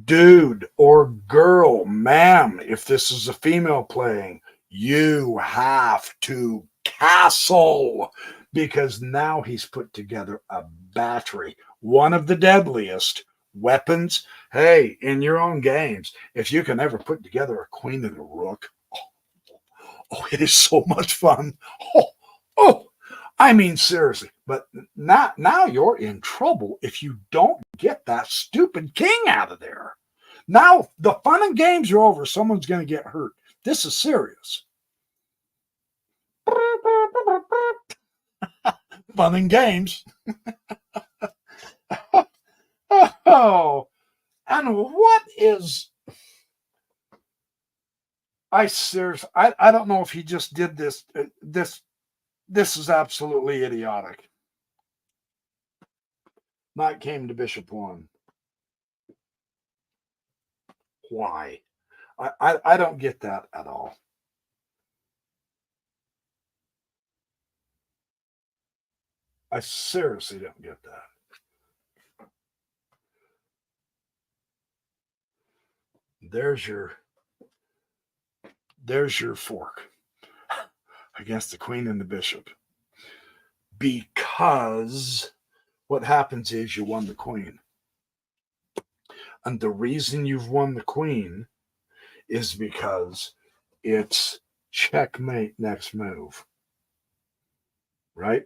Dude or girl, ma'am, if this is a female playing, you have to castle, because now he's put together a battery, one of the deadliest weapons. Hey, in your own games, if you can ever put together a queen and a rook, oh, it is so much fun. Oh, I mean, seriously. But now you're in trouble if you don't get that stupid king out of there. Now the fun and games are over. Someone's going to get hurt. This is serious. Fun and games. Oh, and what is... I don't know if he just did this. This is absolutely idiotic. Knight came to bishop 1. Why? I don't get that at all. I seriously don't get that. There's your fork against the queen and the bishop. Because what happens is you won the queen. And the reason you've won the queen is because it's checkmate next move. Right?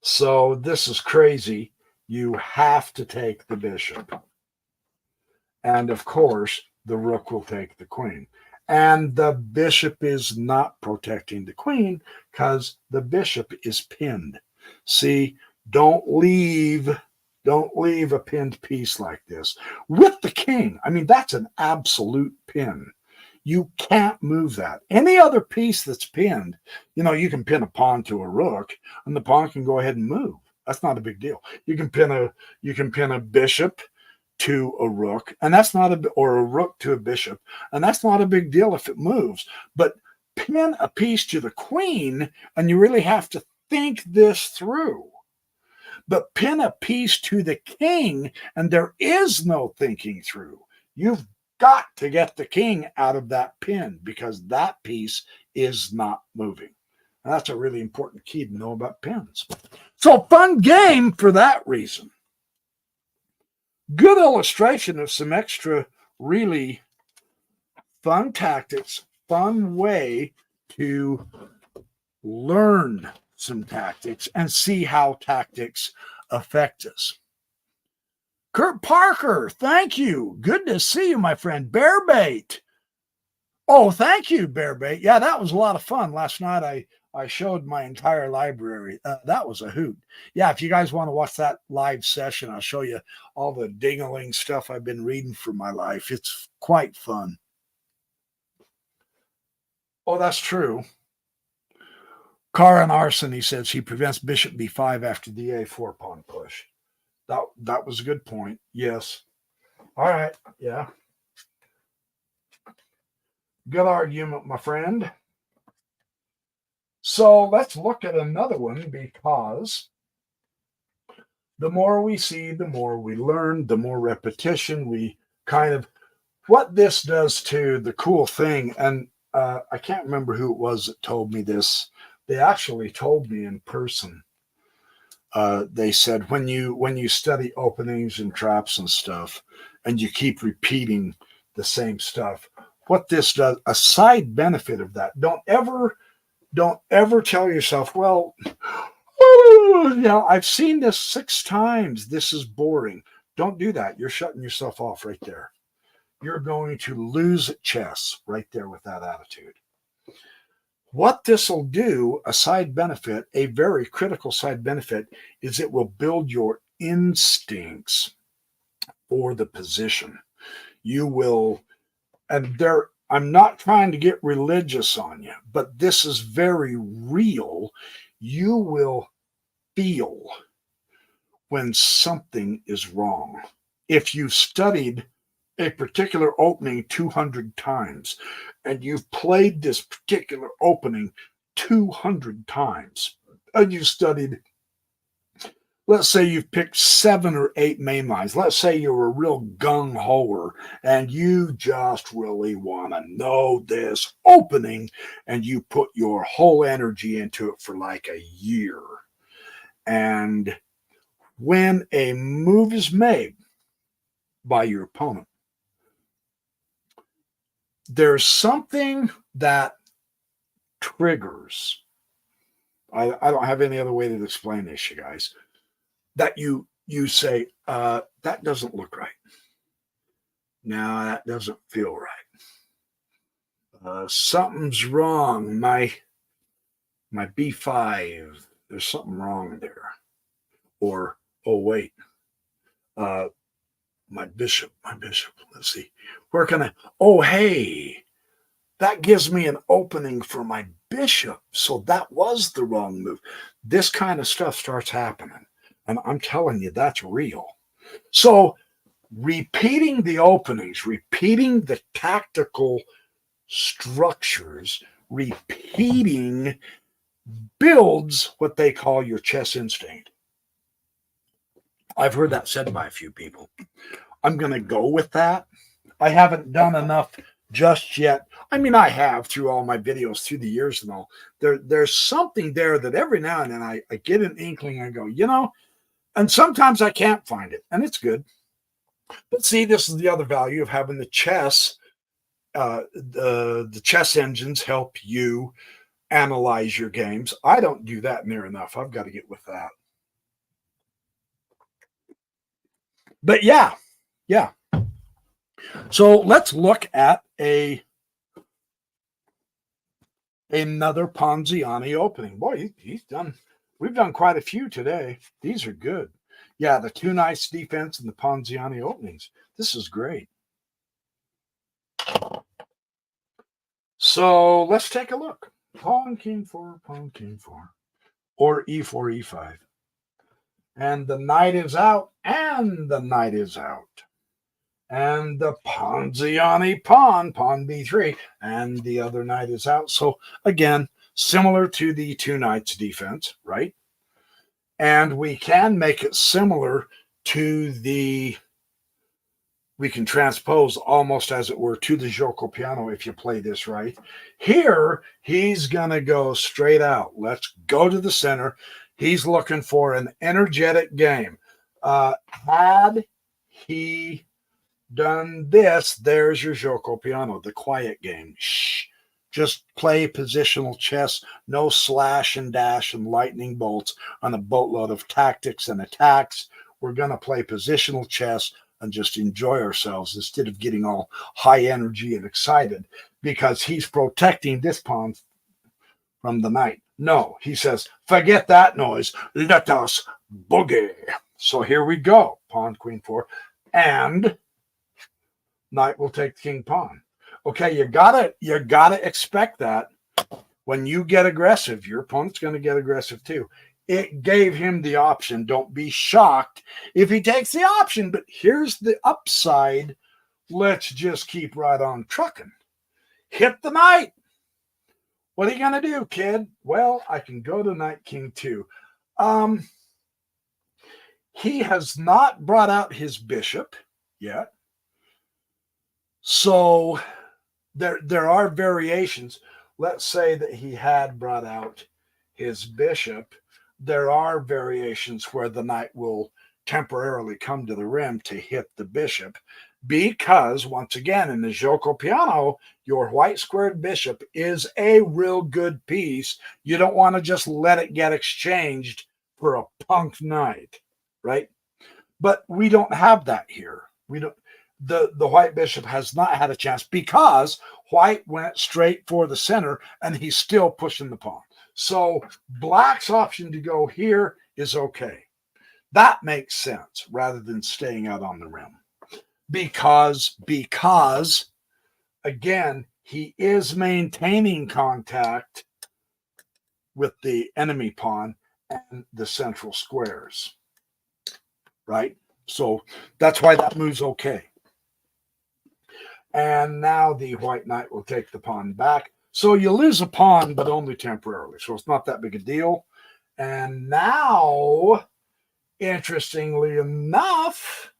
So this is crazy. You have to take the bishop. And of course, the rook will take the queen. And the bishop is not protecting the queen because the bishop is pinned. See, don't leave a pinned piece like this. With the king, I mean, that's an absolute pin. You can't move that. Any other piece that's pinned, you can pin a pawn to a rook, and the pawn can go ahead and move. That's not a big deal. You can pin a bishop to a rook, and that's not or a rook to a bishop, and that's not a big deal if it moves. But pin a piece to the queen, and you really have to think this through. But pin a piece to the king, and there is no thinking through. You've got to get the king out of that pin because that piece is not moving. And that's a really important key to know about pins. So fun game for that reason. Good illustration of some extra really fun tactics, fun way to learn some tactics and see how tactics affect us. Kurt Parker, thank you. Good to see you, my friend. Bearbait. Oh, thank you, Bearbait. Yeah, that was a lot of fun. Last night I showed my entire library. That was a hoot. Yeah, if you guys want to watch that live session, I'll show you all the ding-a-ling stuff I've been reading for my life. It's quite fun. Oh, that's true. Karen Arson, he says, he prevents bishop b5 after the a4 pawn push. That was a good point. Yes. All right. Yeah. Good argument, my friend. So let's look at another one, because the more we see, the more we learn, the more repetition we kind of, what this does to the cool thing. And I can't remember who it was that told me this. They actually told me in person. They said when you study openings and traps and stuff, and you keep repeating the same stuff, what this does, a side benefit of that, don't ever tell yourself, well, I've seen this 6 times, this is boring. Don't do that. You're shutting yourself off right there. You're going to lose at chess right there with that attitude. What this will do, a side benefit, a very critical side benefit, is it will build your instincts for the position. You will, and there, I'm not trying to get religious on you, but this is very real. You will feel when something is wrong. If you've studied a particular opening 200 times and you've played this particular opening 200 times, and you studied, let's say you've picked 7 or 8 main lines. Let's say you're a real gung-hoer and you just really want to know this opening, and you put your whole energy into it for like a year. And when a move is made by your opponent, there's something that triggers. I don't have any other way to explain this, you guys. That you say, that doesn't look right. No, that doesn't feel right. Something's wrong. My B5, there's something wrong there. Or, oh wait, my bishop. Let's see. Where can I? Oh, hey, that gives me an opening for my bishop. So that was the wrong move. This kind of stuff starts happening. And I'm telling you, that's real. So repeating the openings, repeating the tactical structures, repeating builds what they call your chess instinct. I've heard that said by a few people. I'm going to go with that. I haven't done enough just yet. I mean, I have through all my videos through the years and all. There's something there that every now and then I get an inkling and I go, and sometimes I can't find it, and it's good. But see, this is the other value of having the chess. The chess engines help you analyze your games. I don't do that near enough. I've got to get with that. But yeah. So let's look at another Ponziani opening. Boy, he's done. We've done quite a few today. These are good. Yeah, the 2 nice defense and the Ponziani openings. This is great. So let's take a look. Pawn, king 4, pawn, king 4. Or e4, e5. And the knight is out, and the knight is out. And the Ponziani pawn b3, and the other knight is out. So again, similar to the 2 knights defense, right? And we can make it similar to we can transpose almost as it were to the gioco piano if you play this right. Here, he's going to go straight out. Let's go to the center. He's looking for an energetic game. Had he done this, there's your gioco piano, the quiet game. Shh. Just play positional chess, no slash and dash and lightning bolts on a boatload of tactics and attacks. We're going to play positional chess and just enjoy ourselves instead of getting all high energy and excited because he's protecting this pawn from the knight. No, he says, forget that noise. Let us boogie. So here we go. Pawn, queen 4, and knight will take the king pawn. Okay, you gotta expect that when you get aggressive, your opponent's going to get aggressive too. It gave him the option. Don't be shocked if he takes the option. But here's the upside. Let's just keep right on trucking. Hit the knight. What are you going to do, kid? Well, I can go to knight king 2. He has not brought out his bishop yet. So there are variations. Let's say that he had brought out his bishop. There are variations where the knight will temporarily come to the rim to hit the bishop, because once again, in the gioco piano, your white squared bishop is a real good piece. You don't want to just let it get exchanged for a punk knight, right? But we don't have that here. We don't. The white bishop has not had a chance because white went straight for the center and he's still pushing the pawn. So black's option to go here is okay. That makes sense rather than staying out on the rim. Because again, he is maintaining contact with the enemy pawn and the central squares, right? So that's why that move's okay. And now the white knight will take the pawn back. So you lose a pawn, but only temporarily. So it's not that big a deal. And now, interestingly enough,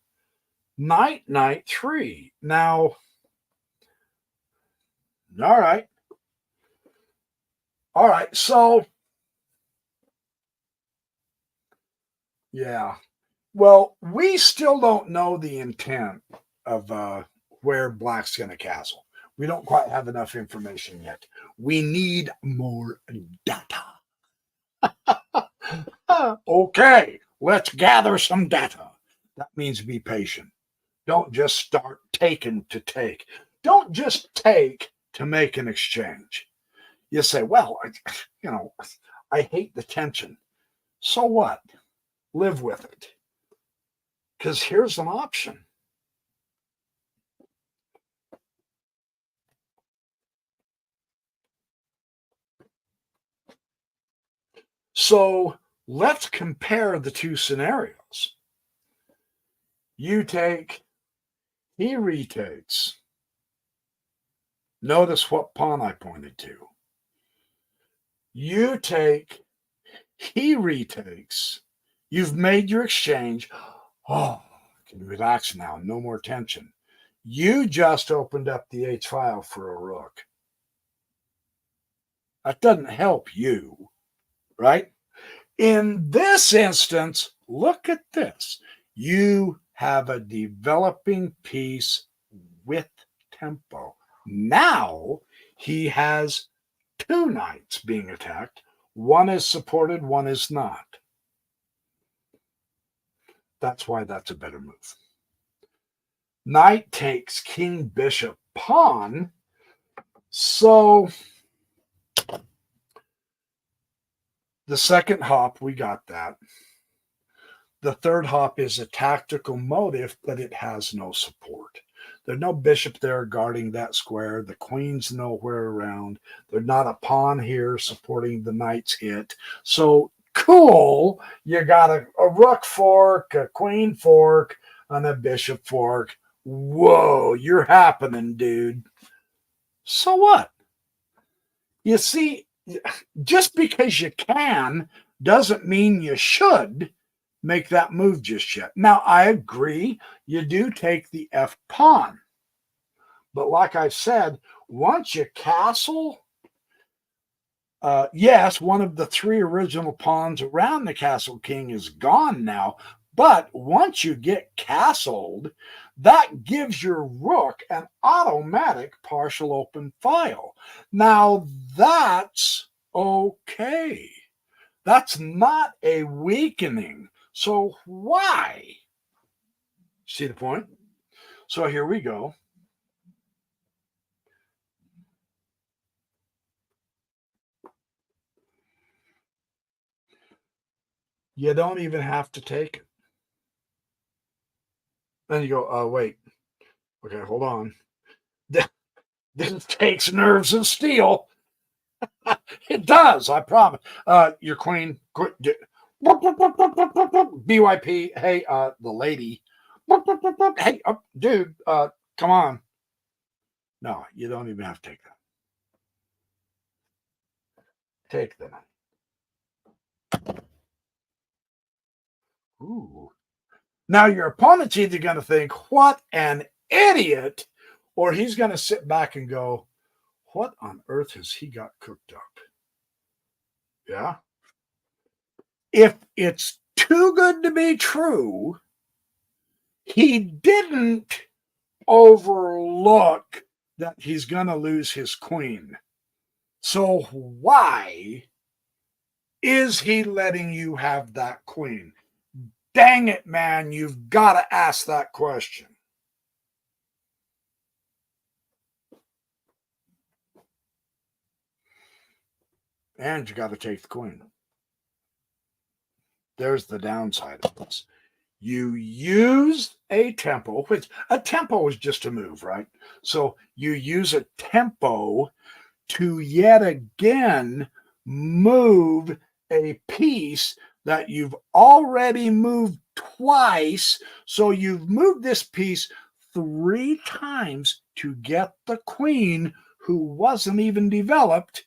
knight 3. Now, all right. So, yeah. Well, we still don't know the intent of where black's going to castle. We don't quite have enough information yet. We need more data. Okay, let's gather some data. That means be patient. Don't just start taking to take. Don't just take to make an exchange. You say, well, I hate the tension. So what? Live with it. Because here's an option. So let's compare the two scenarios. You take, he retakes. Notice what pawn I pointed to. You take, he retakes. You've made your exchange. Oh, I can relax now. No more tension. You just opened up the H file for a rook. That doesn't help you, right? In this instance, look at this. You have a developing piece with tempo. Now he has two knights being attacked. One is supported, one is not. That's why that's a better move. Knight takes king, bishop, pawn. So the second hop, we got that. The third hop is a tactical motive, but it has no support. There's no bishop there guarding that square. The queen's nowhere around. There's not a pawn here supporting the knight's hit. So cool, you got a rook fork, a queen fork, and a bishop fork. Whoa, you're happening, dude. So what? You see, just because you can doesn't mean you should make that move just yet. Now, I agree, you do take the F pawn. But like I said, once you castle, yes, one of the three original pawns around the castle king is gone now. But once you get castled, that gives your rook an automatic partial open file. Now, that's okay. That's not a weakening. So why? See the point? So here we go. You don't even have to take it. Then you go, oh, wait. Okay, hold on. This takes nerves of steel. It does, I promise. Your queen, BYP, hey, the lady. Hey, dude, come on. No, you don't even have to take that. Take the knight. Ooh. Now your opponent's either going to think, what an idiot, or he's going to sit back and go, what on earth has he got cooked up? Yeah. If it's too good to be true, he didn't overlook that he's going to lose his queen. So why is he letting you have that queen? Dang it, man, you've got to ask that question. And you got to take the queen. There's the downside of this. You use a tempo, which a tempo is just a move, right? So you use a tempo to yet again move a piece that you've already moved twice. So you've moved this piece 3 times to get the queen who wasn't even developed.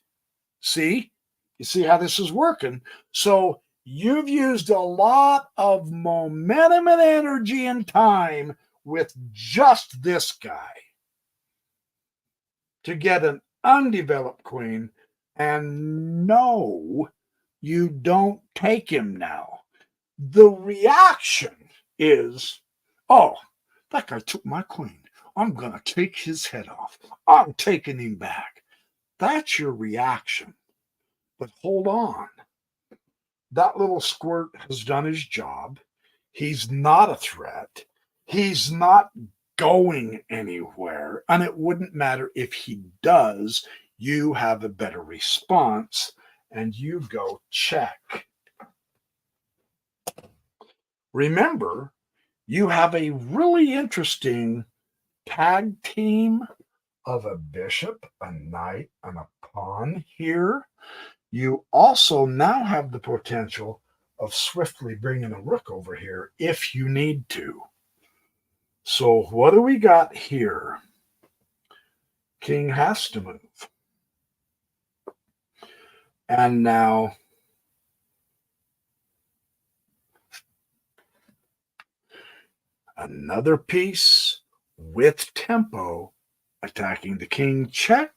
See? You see how this is working? So you've used a lot of momentum and energy and time with just this guy to get an undeveloped queen, and no, you don't take him now. The reaction is, oh, that guy took my queen. I'm going to take his head off. I'm taking him back. That's your reaction. But hold on. That little squirt has done his job. He's not a threat. He's not going anywhere. And it wouldn't matter if he does. You have a better response and you go check. Remember, you have a really interesting tag team of a bishop, a knight, and a pawn here. You also now have the potential of swiftly bringing a rook over here if you need to. So what do we got here? King has to move. And now another piece with tempo attacking the king. Check.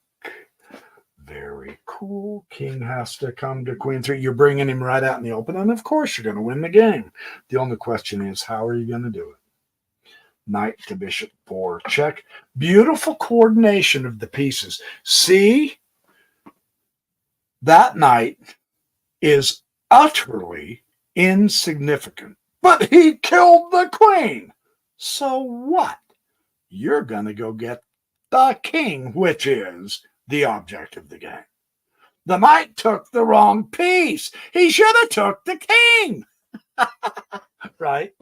Very cool. King has to come to queen 3. You're bringing him right out in the open, and of course you're going to win the game. The only question is, how are you going to do it? Knight to bishop 4. Check. Beautiful coordination of the pieces. See? That knight is utterly insignificant, but he killed the queen. So what? You're going to go get the king, which is the object of the game. The knight took the wrong piece. He should have took the king. Right?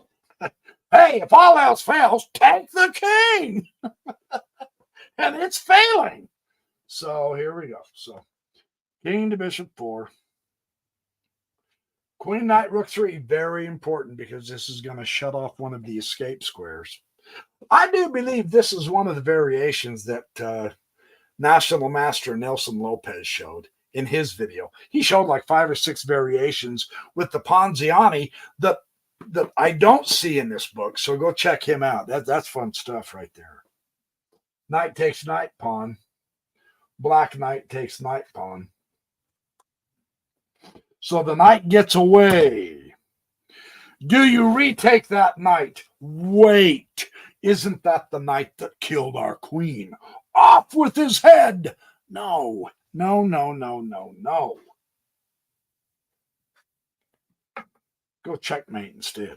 Hey, if all else fails, take the king. And it's failing. So here we go. So king to bishop 4. Queen, knight, rook 3, very important because this is going to shut off one of the escape squares. I do believe this is one of the variations that National Master Nelson Lopez showed in his video. He showed like 5 or 6 variations with the Ponziani that I don't see in this book. So go check him out. That's fun stuff right there. Knight takes knight pawn. Black knight takes knight pawn. So the knight gets away. Do you retake that knight? Wait. Isn't that the knight that killed our queen? Off with his head. No, no, no, no, no, no. Go checkmate instead.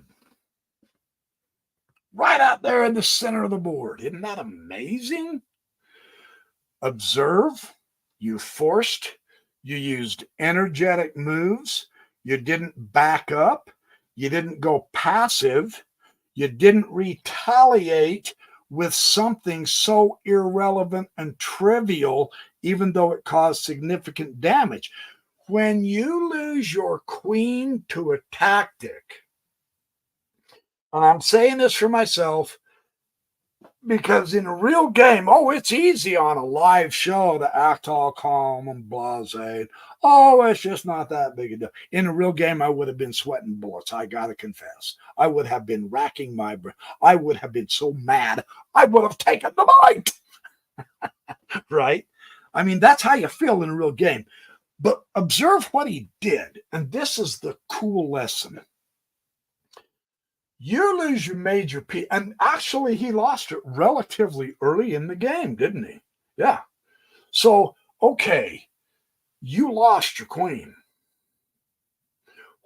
Right out there in the center of the board. Isn't that amazing? Observe. You forced. You used energetic moves. You didn't back up. You didn't go passive. You didn't retaliate with something so irrelevant and trivial, even though it caused significant damage. When you lose your queen to a tactic, and I'm saying this for myself, because in a real game, it's easy on a live show to act all calm and blasé. Oh, it's just not that big a deal. In a real game, I would have been sweating bullets. I got to confess. I would have been racking my brain. I would have been so mad. I would have taken the bite. Right? I mean, that's how you feel in a real game. But observe what he did. And this is the cool lesson. You lose your major piece. And actually, he lost it relatively early in the game, didn't he? Yeah. So, okay, you lost your queen.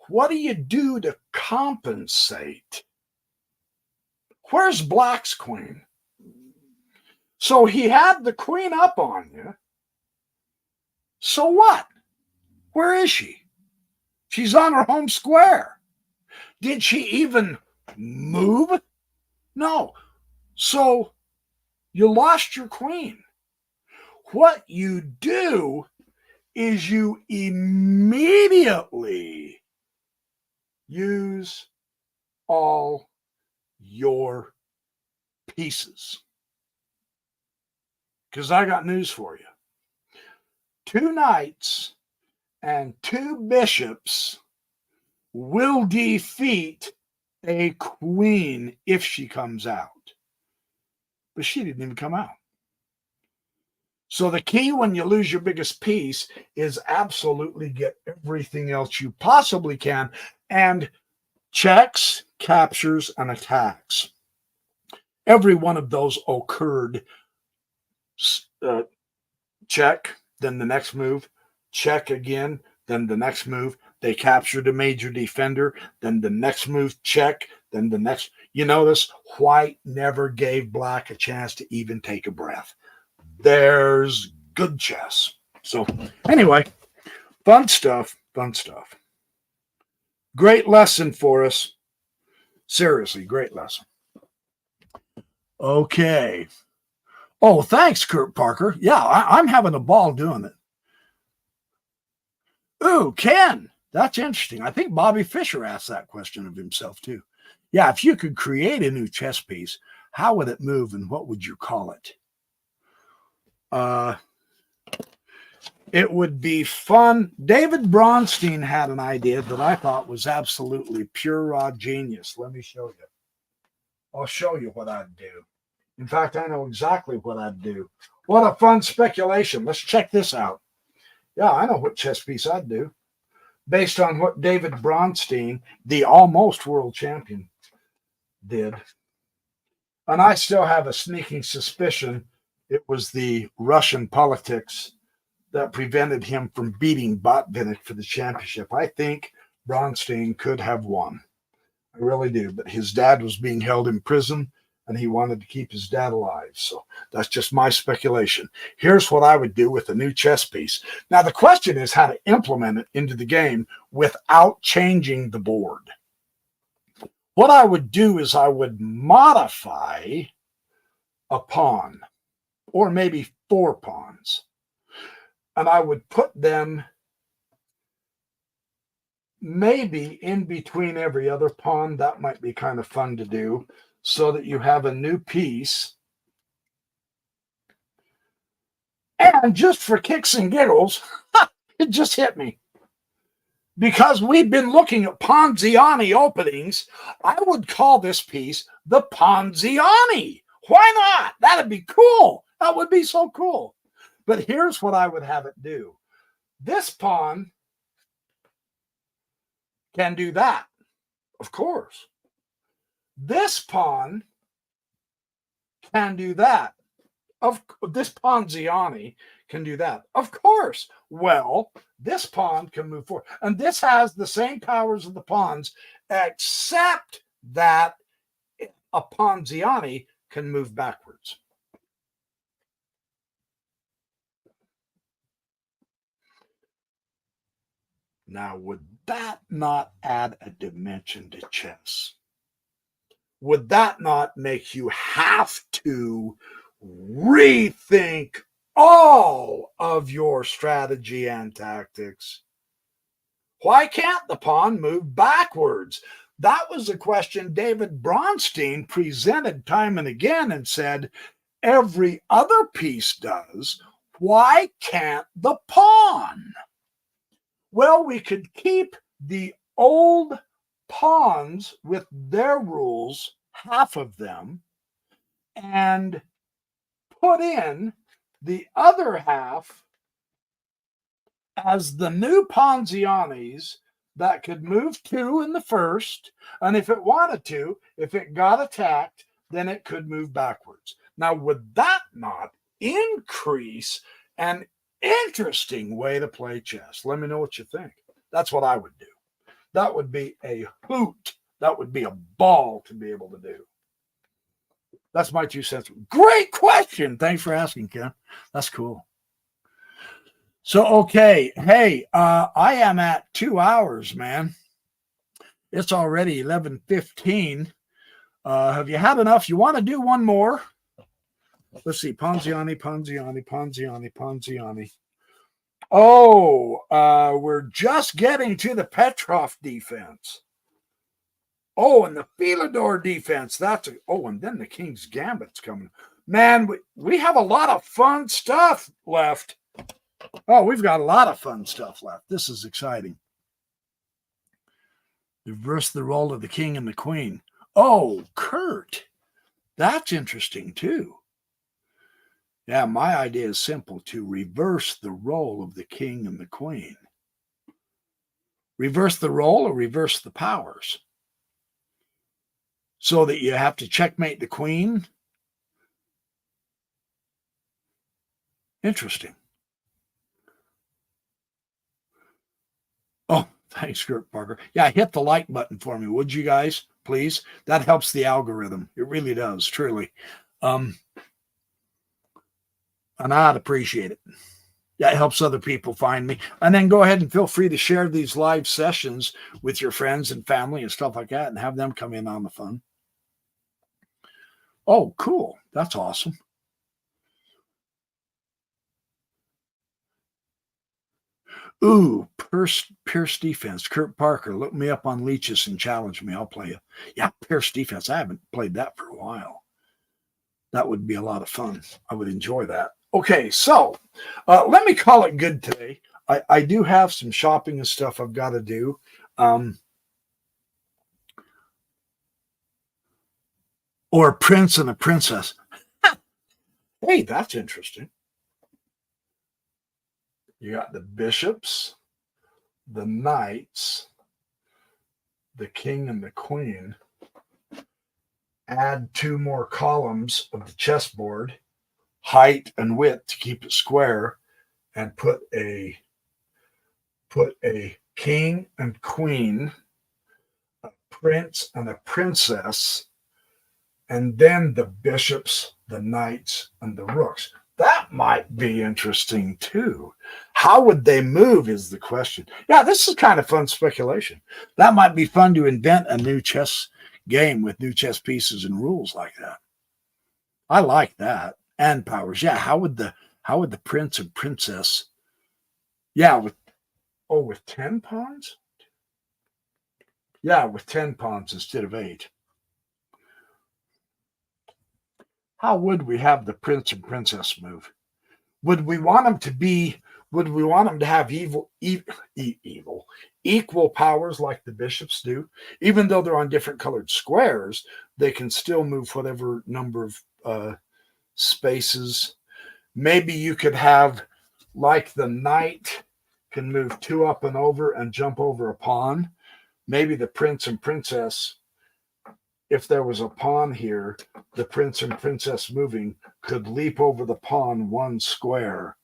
What do you do to compensate? Where's Black's queen? So he had the queen up on you. So what? Where is she? She's on her home square. Did she even move? No. So you lost your queen. What you do is you immediately use all your pieces. Because I got news for you. 2 knights and 2 bishops will defeat a queen if she comes out. But she didn't even come out. So the key when you lose your biggest piece is absolutely get everything else you possibly can, and checks, captures, and attacks. Every one of those occurred. Check, then the next move, check again, then the next move. They captured a major defender, then the next move, check, then the next. You notice White never gave Black a chance to even take a breath. There's good chess. So anyway, fun stuff. Great lesson for us. Seriously, great lesson. Okay. Oh, thanks, Kurt Parker. Yeah, I'm having a ball doing it. Ooh, Ken, that's interesting. I think Bobby Fischer asked that question of himself, too. Yeah, if you could create a new chess piece, how would it move and what would you call it? It would be fun. David Bronstein had an idea that I thought was absolutely pure raw genius. Let me show you. I'll show you what I'd do. In fact, I know exactly what I'd do. What a fun speculation. Let's check this out. Yeah, I know what chess piece I'd do. Based on what David Bronstein, the almost world champion, did. And I still have a sneaking suspicion it was the Russian politics that prevented him from beating Botvinnik for the championship. I think Bronstein could have won. I really do. But his dad was being held in prison, and he wanted to keep his dad alive. So that's just my speculation. Here's what I would do with a new chess piece. Now, the question is how to implement it into the game without changing the board. What I would do is I would modify a pawn, or maybe 4 pawns, and I would put them maybe in between every other pawn. That might be kind of fun to do, so that you have a new piece. And just for kicks and giggles, it just hit me. Because we've been looking at Ponziani openings, I would call this piece the Ponziani. Why not? That'd be cool. That would be so cool. But here's what I would have it do. This pawn can do that, of course. This pawn can do that. This Ponziani can do that. Of course. Well, this pawn can move forward. And this has the same powers of the pawns, except that a Ponziani can move backwards. Now, would that not add a dimension to chess? Would that not make you have to rethink all of your strategy and tactics? Why can't the pawn move backwards? That was a question David Bronstein presented time and again and said, every other piece does. Why can't the pawn? Well, we could keep the old pawns with their rules, half of them, and put in the other half as the new Ponzianis that could move 2 in the first, and if it wanted to, if it got attacked, then it could move backwards. Now, would that not increase an interesting way to play chess? Let me know what you think. That's what I would do. That would be a hoot. That would be a ball to be able to do. That's my 2 cents. Great question. Thanks for asking, Ken. That's cool. So, okay. Hey, I am at 2 hours, man. It's already 11:15. Have you had enough? You want to do one more? Let's see. Ponziani. Oh, we're just getting to the Petrov defense. Oh, and the Philidor defense. And then the King's Gambit's coming. Man, we have a lot of fun stuff left. Oh, we've got a lot of fun stuff left. This is exciting. Reverse the role of the king and the queen. Oh, Kurt. That's interesting, too. Yeah, my idea is simple, to reverse the role of the king and the queen. Reverse the role or reverse the powers. So that you have to checkmate the queen. Interesting. Oh, thanks, Kurt Parker. Yeah, hit the like button for me, would you guys, please? That helps the algorithm. It really does, truly. And I'd appreciate it. That helps other people find me. And then go ahead and feel free to share these live sessions with your friends and family and stuff like that and have them come in on the fun. Oh, cool. That's awesome. Ooh, Pierce defense. Kurt Parker, look me up on Leeches and challenge me. I'll play you. Yeah, Pierce defense. I haven't played that for a while. That would be a lot of fun. I would enjoy that. Okay, so let me call it good today. I do have some shopping and stuff I've got to do. Or a prince and a princess. Hey, that's interesting. You got the bishops, the knights, the king and the queen. Add 2 more columns of the chessboard, height and width to keep it square, and put a king and queen, a prince and a princess, and then the bishops, the knights, and the rooks. That might be interesting too. How would they move is the question. Yeah, this is kind of fun speculation. That might be fun to invent a new chess game with new chess pieces and rules like that. I like that. And powers. Yeah, how would the prince and princess? Yeah, with 10 pawns? Yeah, with 10 pawns instead of 8. How would we have the prince and princess move? Would we want them to have equal powers like the bishops do? Even though they're on different colored squares, they can still move whatever number of spaces. Maybe you could have, like the knight can move 2 up and over and jump over a pawn. Maybe the prince and princess, if there was a pawn here, the prince and princess moving could leap over the pawn 1 square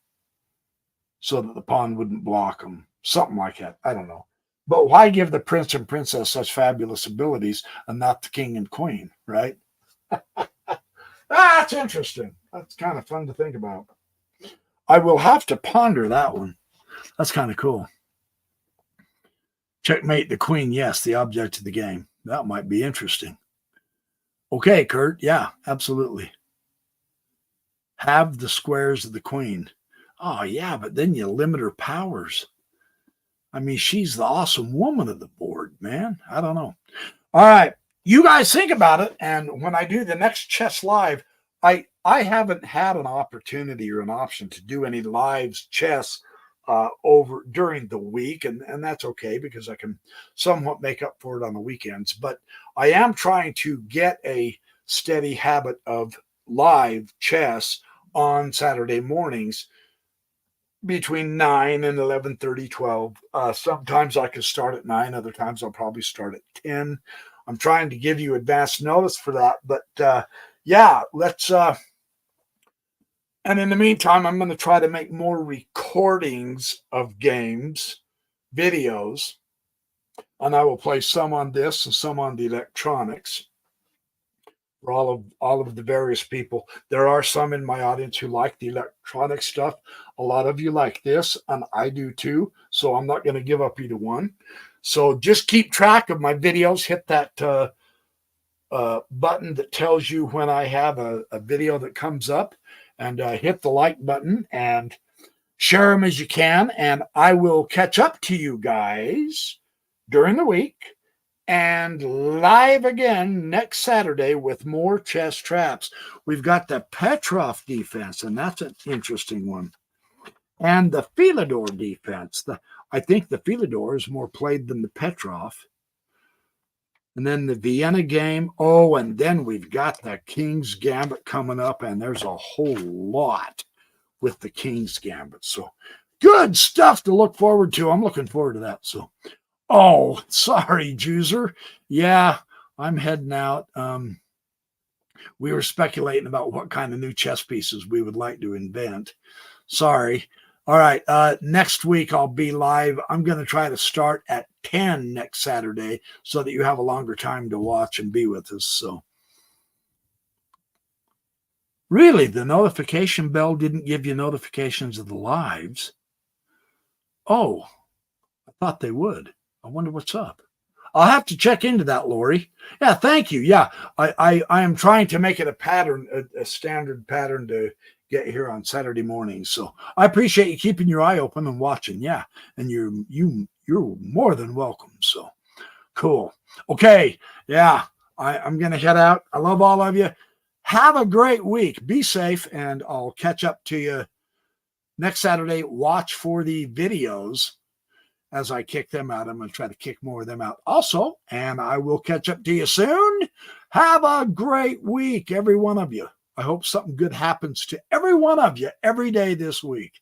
so that the pawn wouldn't block them. Something like that. I don't know. But why give the prince and princess such fabulous abilities and not the king and queen, right? That's interesting. That's kind of fun to think about. I will have to ponder that one. That's kind of cool. Checkmate the queen. Yes, the object of the game. That might be interesting. Okay, Kurt. Yeah, absolutely. Have the squares of the queen. Oh, yeah, but then you limit her powers. I mean, she's the awesome woman of the board, man. I don't know. All right. You guys think about it. And when I do the next chess live, I haven't had an opportunity or an option to do any live chess over during the week, and that's okay because I can somewhat make up for it on the weekends. But I am trying to get a steady habit of live chess on Saturday mornings between 9 and 11:30, 12. Sometimes I can start at 9, other times I'll probably start at 10. I'm trying to give you advance notice for that, but yeah, let's and in the meantime, I'm going to try to make more recordings of games, videos, and I will play some on this and some on the electronics for all of the various people. There are some in my audience who like the electronic stuff. A lot of you like this, and I do too. So I'm not going to give up either one. So just keep track of my videos. Hit that button that tells you when I have a video that comes up, and hit the like button and share them as you can. And I will catch up to you guys during the week and live again next Saturday with more chess traps. We've got the Petrov defense, and that's an interesting one. And the Philidor defense. I think the Philidor is more played than the Petrov. And then the Vienna game. Oh, and then we've got the King's Gambit coming up, and there's a whole lot with the King's Gambit. So good stuff to look forward to. I'm looking forward to that. So, oh, sorry, Juicer. Yeah, I'm heading out. We were speculating about what kind of new chess pieces we would like to invent. Sorry. All right. Next week I'll be live. I'm going to try to start at 10 next Saturday so that you have a longer time to watch and be with us. So really, the notification bell didn't give you notifications of the lives. Oh, I thought they would. I wonder what's up. I'll have to check into that, Lori. Yeah, thank you. Yeah, I am trying to make it a pattern, a standard pattern to get here on Saturday mornings. So I appreciate you keeping your eye open and watching. Yeah, and you're more than welcome. So cool. Okay, yeah, I'm gonna head out. I love all of you. Have a great week. Be safe, and I'll catch up to you next Saturday. Watch for the videos as I kick them out. I'm going to try to kick more of them out also, and I will catch up to you soon. Have a great week, every one of you. I hope something good happens to every one of you every day this week.